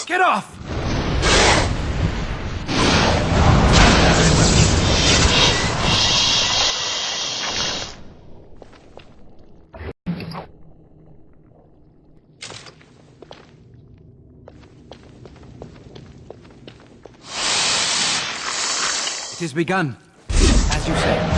[SPEAKER 2] Get off! It has begun, as you say.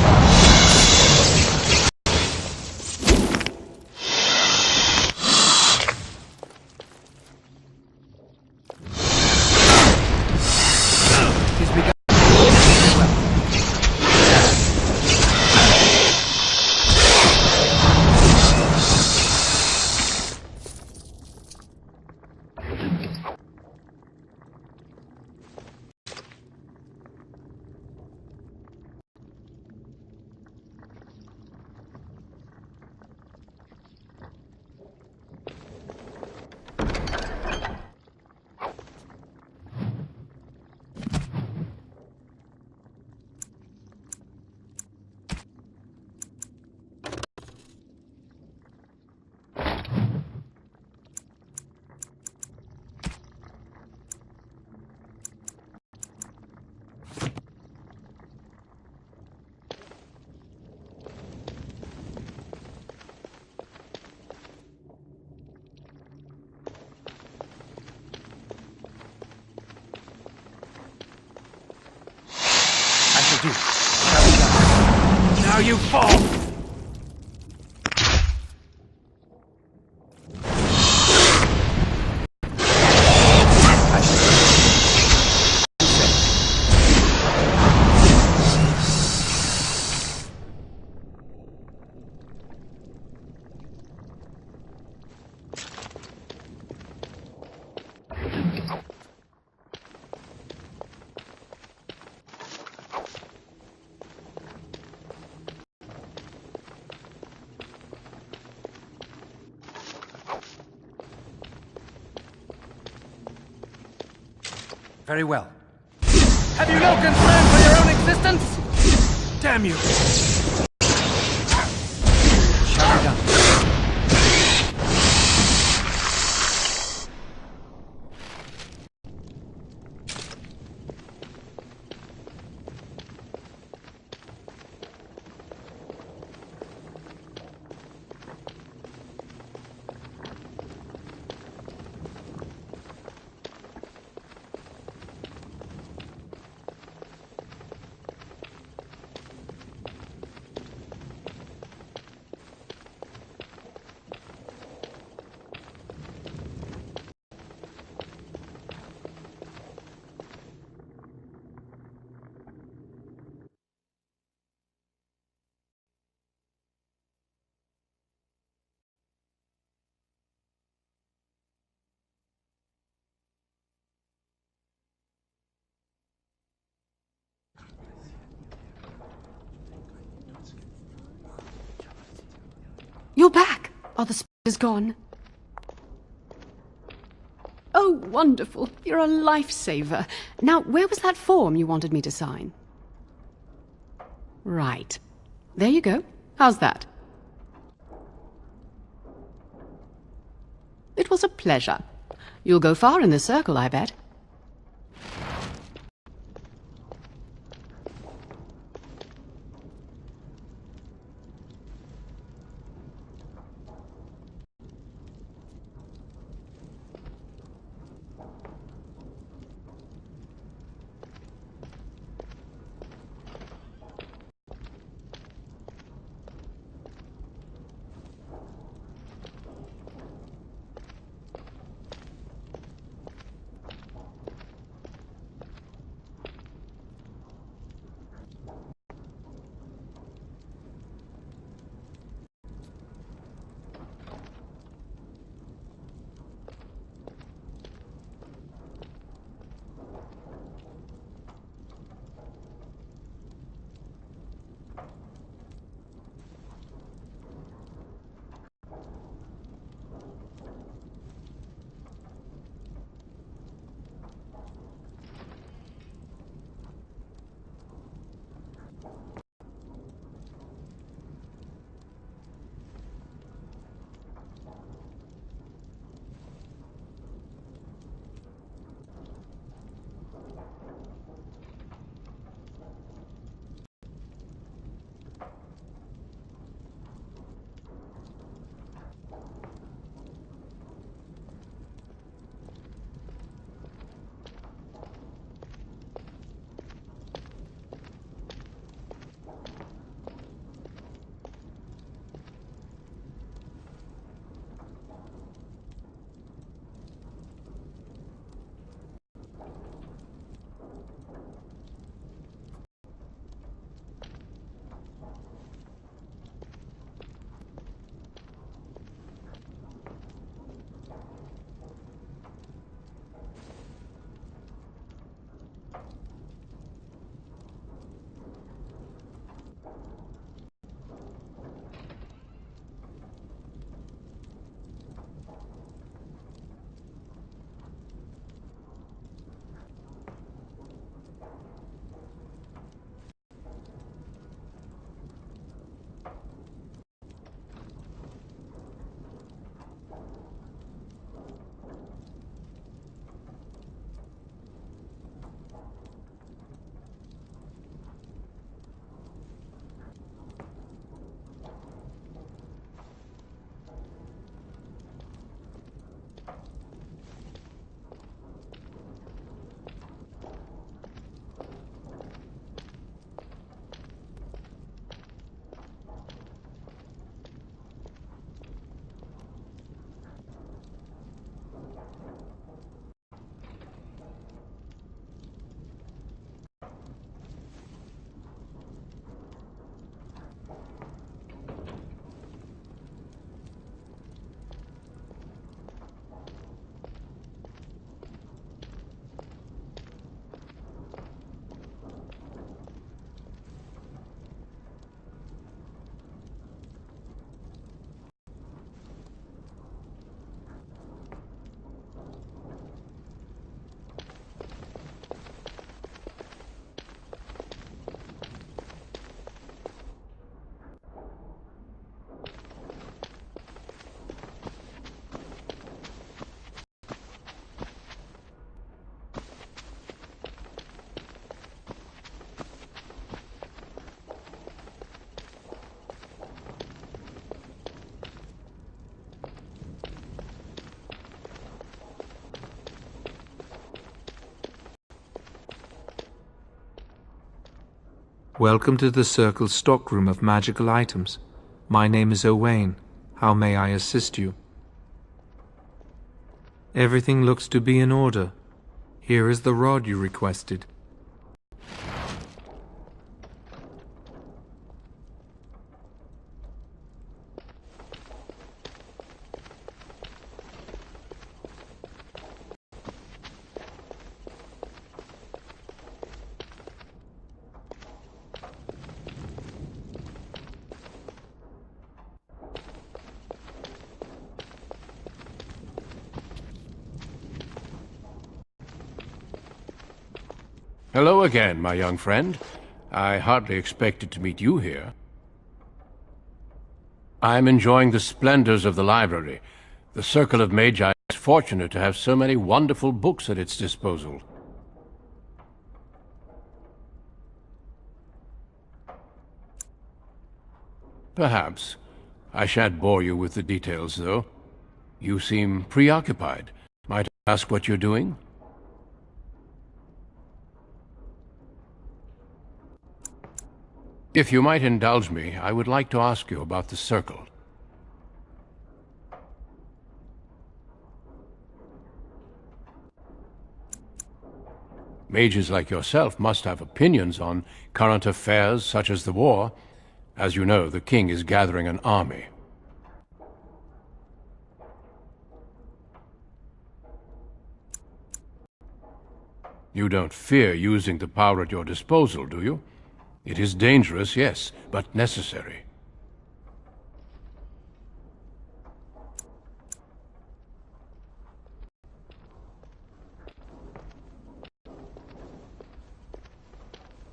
[SPEAKER 2] Do. Now you fall! Very well. Have you no concern for your own existence? Damn you! Shall be done.
[SPEAKER 7] Are the spiders gone? Oh, wonderful. You're a lifesaver. Now, where was that form you wanted me to sign? Right. There you go. How's that? It was a pleasure. You'll go far in the circle, I bet.
[SPEAKER 9] Welcome to the Circle's stockroom of magical items. My name is Owain. How may I assist you? Everything looks to be in order. Here is the rod you requested.
[SPEAKER 13] Hello again, my young friend. I hardly expected to meet you here. I'm enjoying the splendors of the library. The Circle of Magi is fortunate to have so many wonderful books at its disposal. Perhaps. I shan't bore you with the details, though. You seem preoccupied. Might I ask what you're doing? If you might indulge me, I would like to ask you about the Circle. Mages like yourself must have opinions on current affairs such as the war. As you know, the king is gathering an army. You don't fear using the power at your disposal, do you? It is dangerous, yes, but necessary.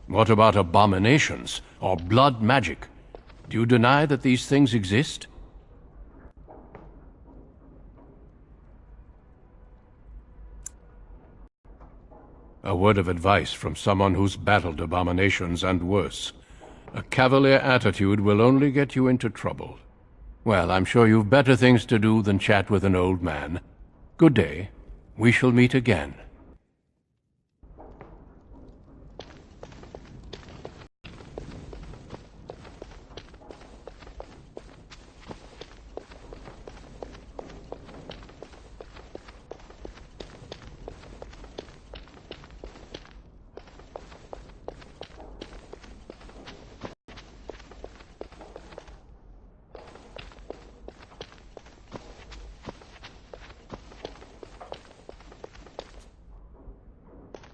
[SPEAKER 13] What about abominations or blood magic? Do you deny that these things exist? A word of advice from someone who's battled abominations and worse. A cavalier attitude will only get you into trouble. Well, I'm sure you've better things to do than chat with an old man. Good day. We shall meet again.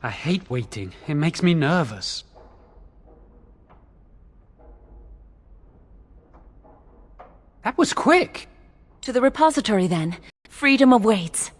[SPEAKER 1] I hate waiting. It makes me nervous. That was quick!
[SPEAKER 3] To the repository, then. Freedom awaits.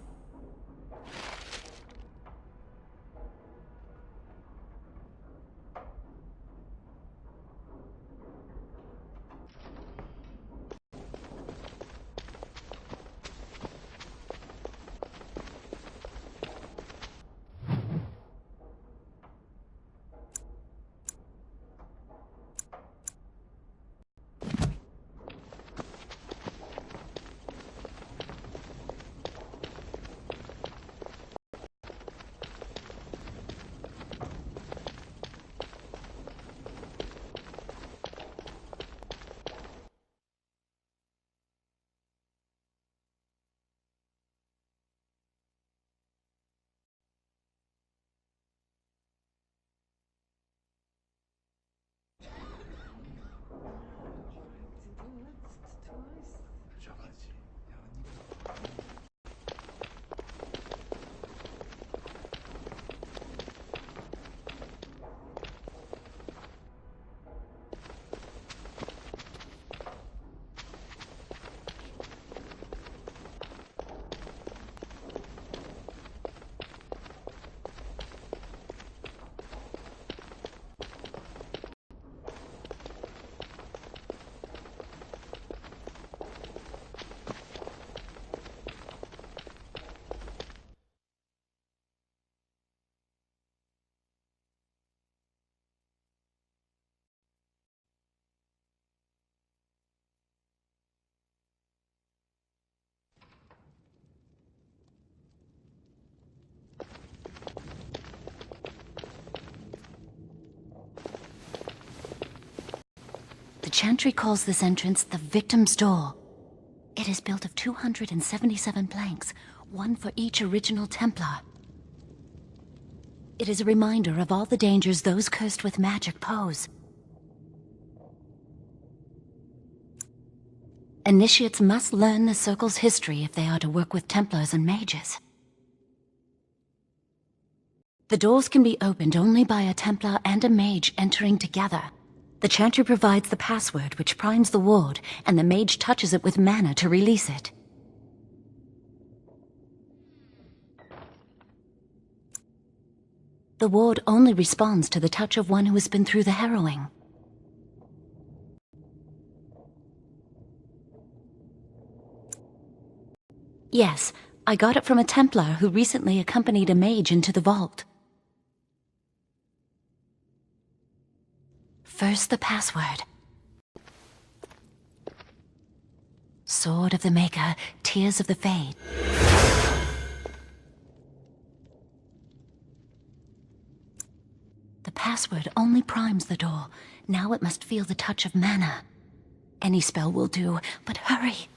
[SPEAKER 3] The Chantry calls this entrance the Victim's Door. It is built of 277 planks, one for each original Templar. It is a reminder of all the dangers those cursed with magic pose. Initiates must learn the Circle's history if they are to work with Templars and mages. The doors can be opened only by a Templar and a mage entering together. The Chantry provides the password which primes the ward, and the mage touches it with mana to release it. The ward only responds to the touch of one who has been through the harrowing. Yes, I got it from a Templar who recently accompanied a mage into the vault. First, the password. Sword of the Maker, Tears of the Fade. The password only primes the door. Now it must feel the touch of mana. Any spell will do, but hurry!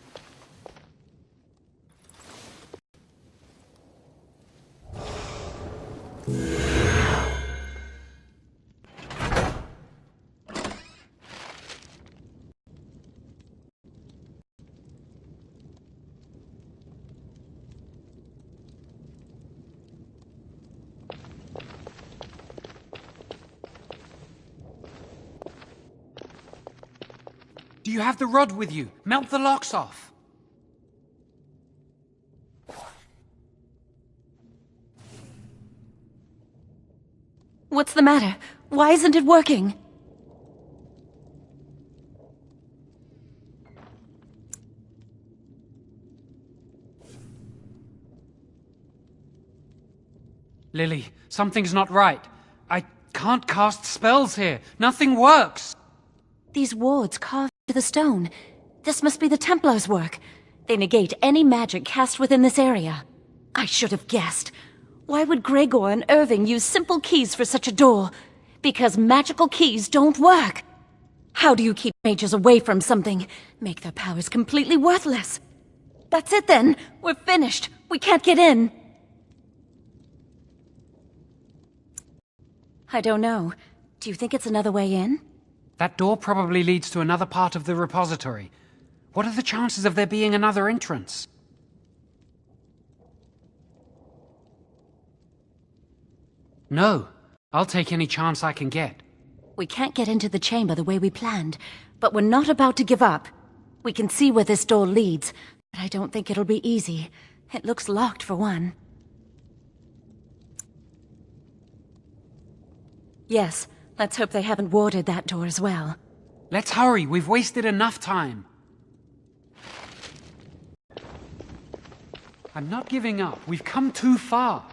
[SPEAKER 1] Do you have the rod with you? Melt the locks off.
[SPEAKER 3] What's the matter? Why isn't it working?
[SPEAKER 1] Lily, something's not right. I can't cast spells here. Nothing works.
[SPEAKER 3] These wards carved into the stone. This must be the Templars' work. They negate any magic cast within this area. I should have guessed. Why would Gregor and Irving use simple keys for such a door? Because magical keys don't work. How do you keep mages away from something? Make their powers completely worthless. That's it then. We're finished. We can't get in. I don't know. Do you think it's another way in?
[SPEAKER 1] That door probably leads to another part of the repository. What are the chances of there being another entrance? No. I'll take any chance I can get.
[SPEAKER 3] We can't get into the chamber the way we planned, but we're not about to give up. We can see where this door leads, but I don't think it'll be easy. It looks locked for one. Yes, let's hope they haven't warded that door as well.
[SPEAKER 1] Let's hurry, we've wasted enough time. I'm not giving up, we've come too far.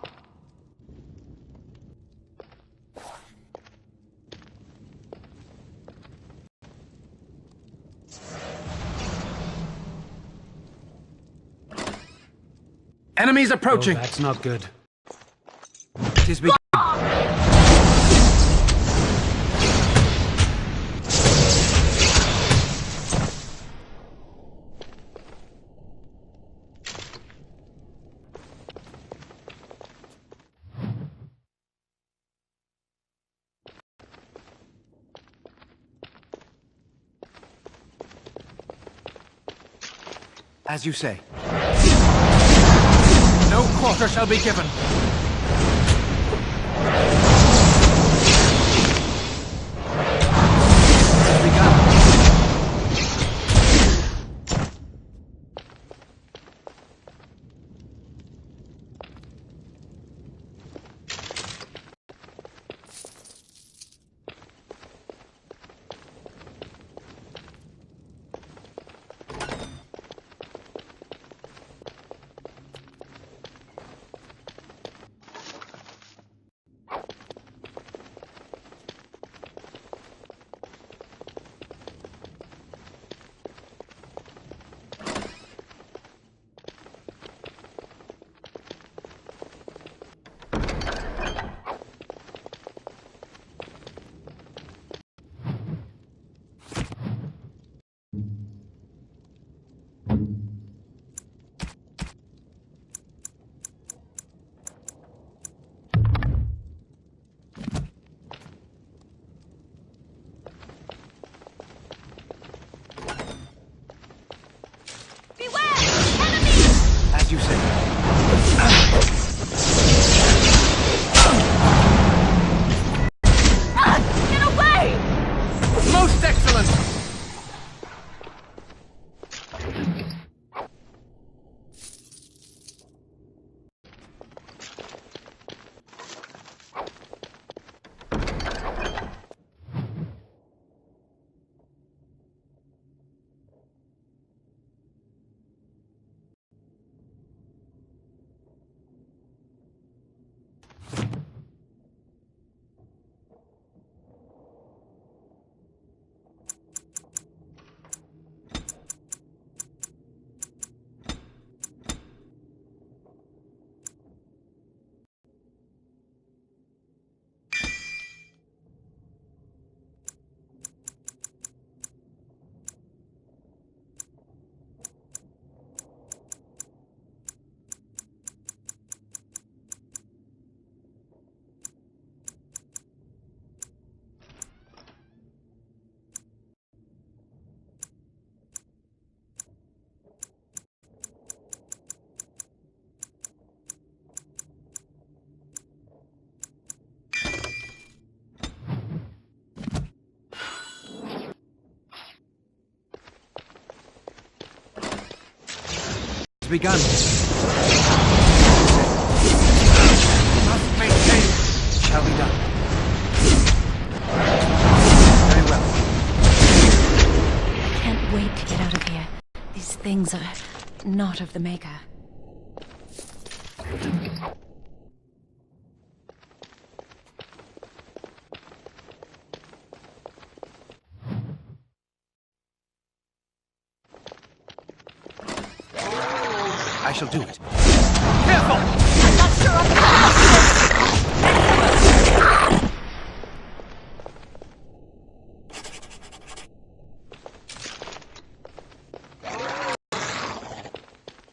[SPEAKER 4] Enemies approaching!
[SPEAKER 1] Oh, that's not good. It is beginning.
[SPEAKER 4] As you say. No quarter shall be given. begun.
[SPEAKER 2] Must maintain.
[SPEAKER 4] Shall be done.
[SPEAKER 2] Very well.
[SPEAKER 3] I can't wait to get out of here. These things are not of the Maker.
[SPEAKER 4] I shall do it.
[SPEAKER 2] Careful!
[SPEAKER 3] I'm not sure of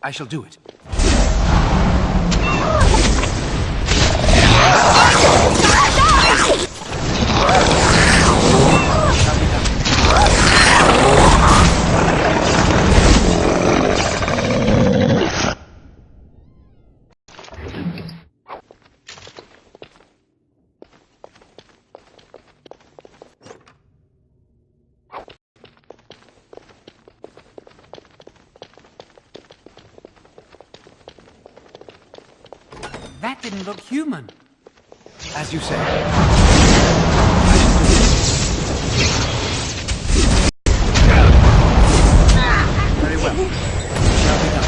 [SPEAKER 4] I shall do it.
[SPEAKER 1] That didn't look human.
[SPEAKER 4] As you say. Very well. Shall be done.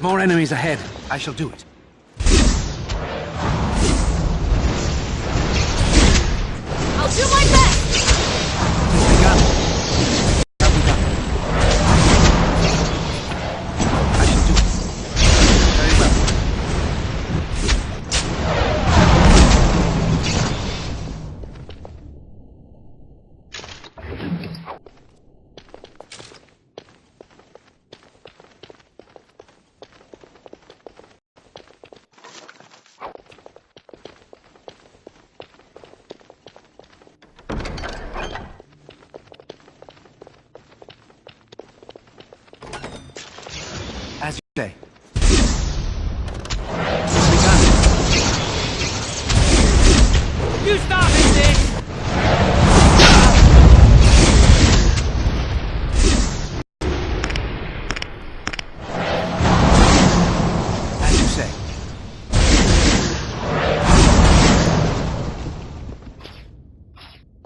[SPEAKER 4] More enemies ahead. I shall do it.
[SPEAKER 3] I'll do my best!
[SPEAKER 4] Begun. Shall be done. I shall do it. Very well. As you say. It's begun.
[SPEAKER 1] You started this!
[SPEAKER 4] As you say.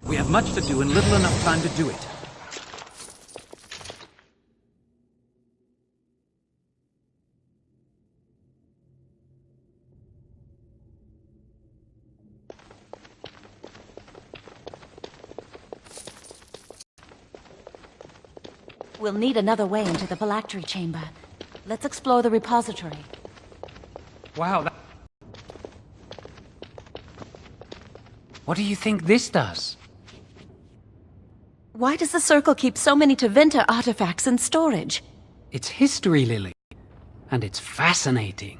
[SPEAKER 4] We have much to do and little enough time to do it.
[SPEAKER 3] We'll need another way into the phylactery chamber. Let's explore the repository.
[SPEAKER 1] Wow, what do you think this does?
[SPEAKER 3] Why does the Circle keep so many Tevinter artifacts in storage?
[SPEAKER 1] It's history, Lily. And it's fascinating.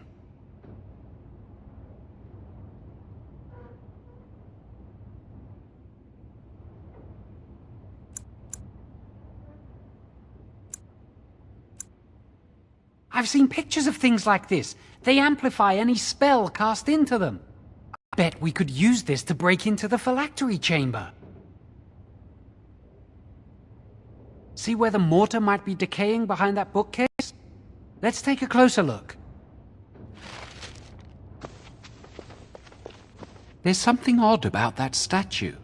[SPEAKER 1] I've seen pictures of things like this. They amplify any spell cast into them. I bet we could use this to break into the phylactery chamber. See where the mortar might be decaying behind that bookcase? Let's take a closer look. There's something odd about that statue.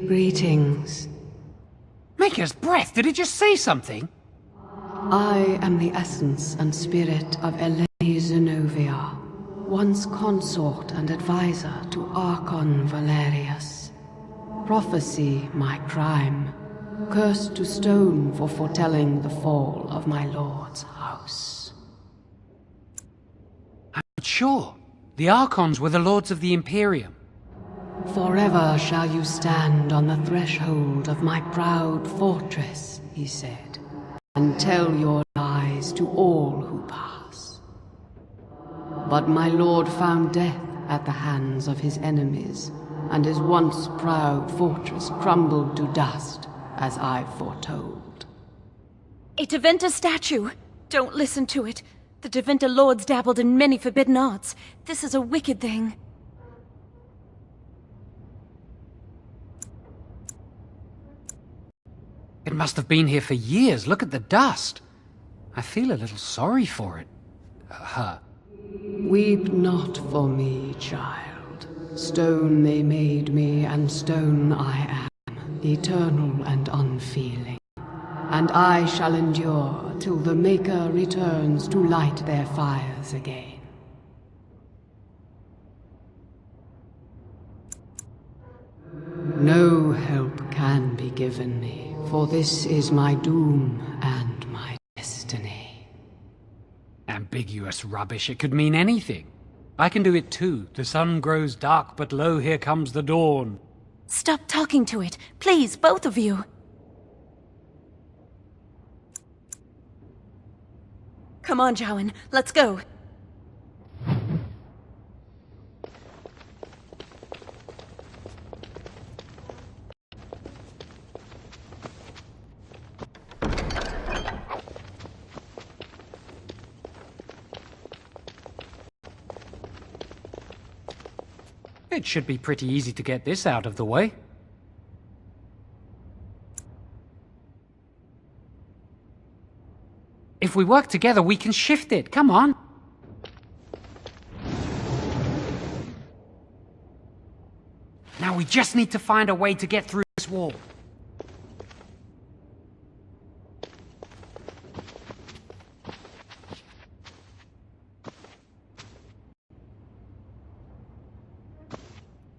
[SPEAKER 7] Greetings.
[SPEAKER 1] Maker's breath, did it just say something?
[SPEAKER 7] I am the essence and spirit of Eleni Zenovia, once consort and advisor to Archon Valerius. Prophecy my crime, cursed to stone for foretelling the fall of my lord's house.
[SPEAKER 1] I'm not sure. The Archons were the lords of the Imperium.
[SPEAKER 7] Forever shall you stand on the threshold of my proud fortress, he said, and tell your lies to all who pass. But my lord found death at the hands of his enemies, and his once proud fortress crumbled to dust, as I foretold.
[SPEAKER 3] A Deventer statue! Don't listen to it. The Deventer lords dabbled in many forbidden arts. This is a wicked thing.
[SPEAKER 1] It must have been here for years. Look at the dust. I feel a little sorry for it. Her.
[SPEAKER 7] Weep not for me, child. Stone they made me, and stone I am, eternal and unfeeling. And I shall endure till the Maker returns to light their fires again. No help can be given me, for this is my doom and my destiny.
[SPEAKER 1] Ambiguous rubbish. It could mean anything. I can do it too. The sun grows dark, but lo, here comes the dawn.
[SPEAKER 3] Stop talking to it. Please, both of you. Come on, Jowen. Let's go.
[SPEAKER 1] It should be pretty easy to get this out of the way. If we work together, we can shift it. Come on. Now we just need to find a way to get through this wall.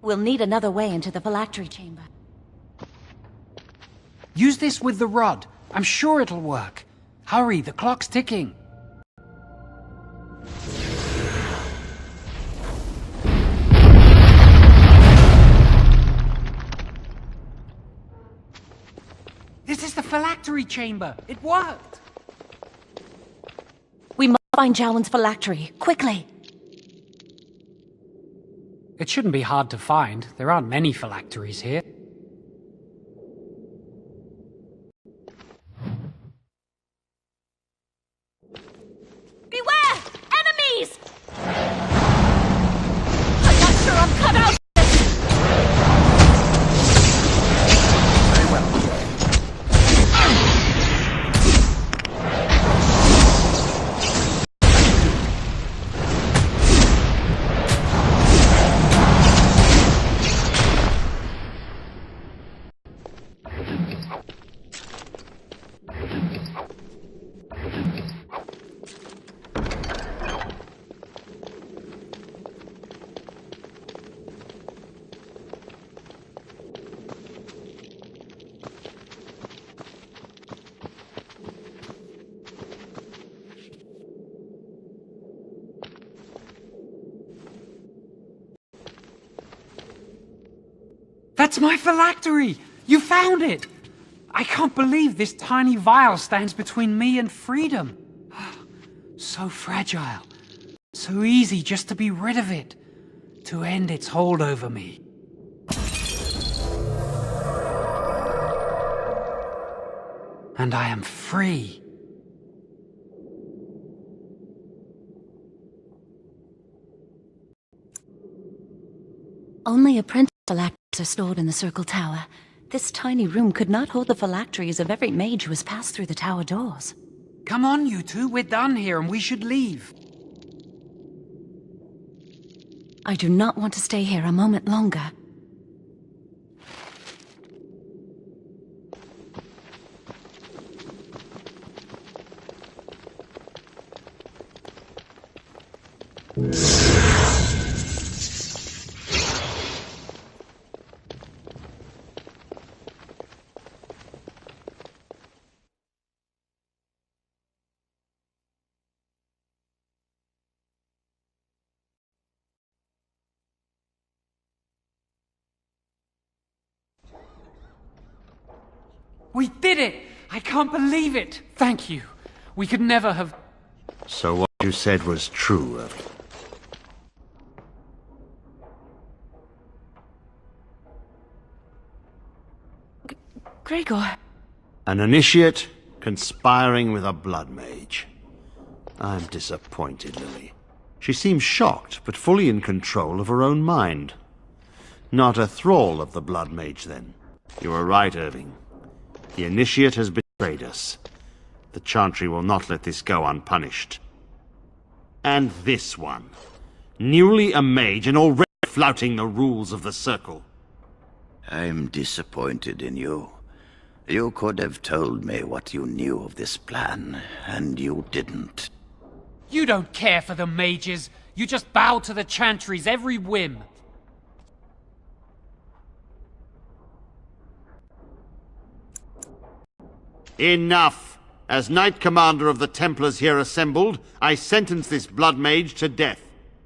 [SPEAKER 3] We'll need another way into the phylactery chamber.
[SPEAKER 1] Use this with the rod. I'm sure it'll work. Hurry, the clock's ticking. This is the phylactery chamber. It worked.
[SPEAKER 3] We must find Jowen's phylactery, quickly.
[SPEAKER 1] It shouldn't be hard to find. There aren't many phylacteries here.
[SPEAKER 3] Beware! Enemies! I'm not sure I'm cut out.
[SPEAKER 18] Very well.
[SPEAKER 1] That's my phylactery! You found it! I can't believe this tiny vial stands between me and freedom. So fragile. So easy just to be rid of it. To end its hold over me. And I am free.
[SPEAKER 3] Only apprentice phylacteries are stored in the Circle Tower. This tiny room could not hold the phylacteries of every mage who has passed through the tower doors.
[SPEAKER 1] Come on, you two. We're done here and we should leave.
[SPEAKER 3] I do not want to stay here a moment longer.
[SPEAKER 1] We did it! I can't believe it! Thank you. We could never have...
[SPEAKER 22] So what you said was true, Irving.
[SPEAKER 3] Gregor.
[SPEAKER 22] An initiate conspiring with a blood mage. I'm disappointed, Lily. She seems shocked, but fully in control of her own mind. Not a thrall of the blood mage, then. You were right, Irving. The initiate has betrayed us. The Chantry will not let this go unpunished. And this one. Newly a mage and already flouting the rules of the Circle.
[SPEAKER 23] I'm disappointed in you. You could have told me what you knew of this plan, and you didn't.
[SPEAKER 1] You don't care for the mages. You just bow to the Chantry's every whim.
[SPEAKER 22] Enough! As Knight Commander of the Templars here assembled, I sentence this blood mage to death.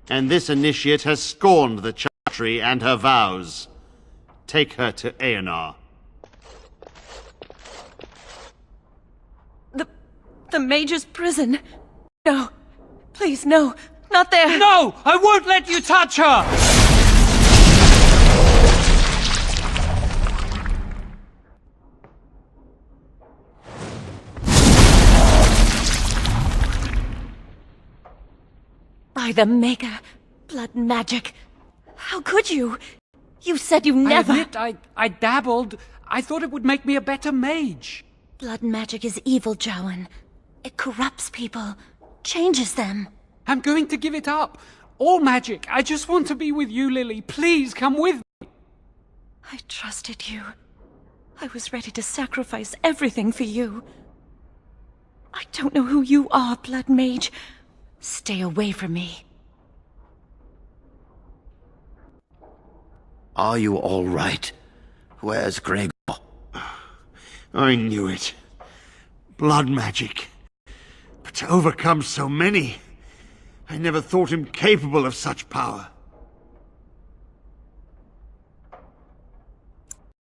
[SPEAKER 22] And this initiate has scorned the Chantry and her vows. Take her to Aenar.
[SPEAKER 3] The Mage's prison. No. Please, no. Not there.
[SPEAKER 1] No! I won't let you touch her!
[SPEAKER 3] By the Maker. Blood magic. How could you? You said you never...
[SPEAKER 1] I admit, I dabbled. I thought it would make me a better mage.
[SPEAKER 3] Blood magic is evil, Jowan. It corrupts people, changes them.
[SPEAKER 1] I'm going to give it up. All magic. I just want to be with you, Lily. Please come with me.
[SPEAKER 3] I trusted you. I was ready to sacrifice everything for you. I don't know who you are, Blood Mage. Stay away from me.
[SPEAKER 23] Are you all right? Where's Gregor?
[SPEAKER 22] I knew it. Blood magic. But to overcome so many, I never thought him capable of such power.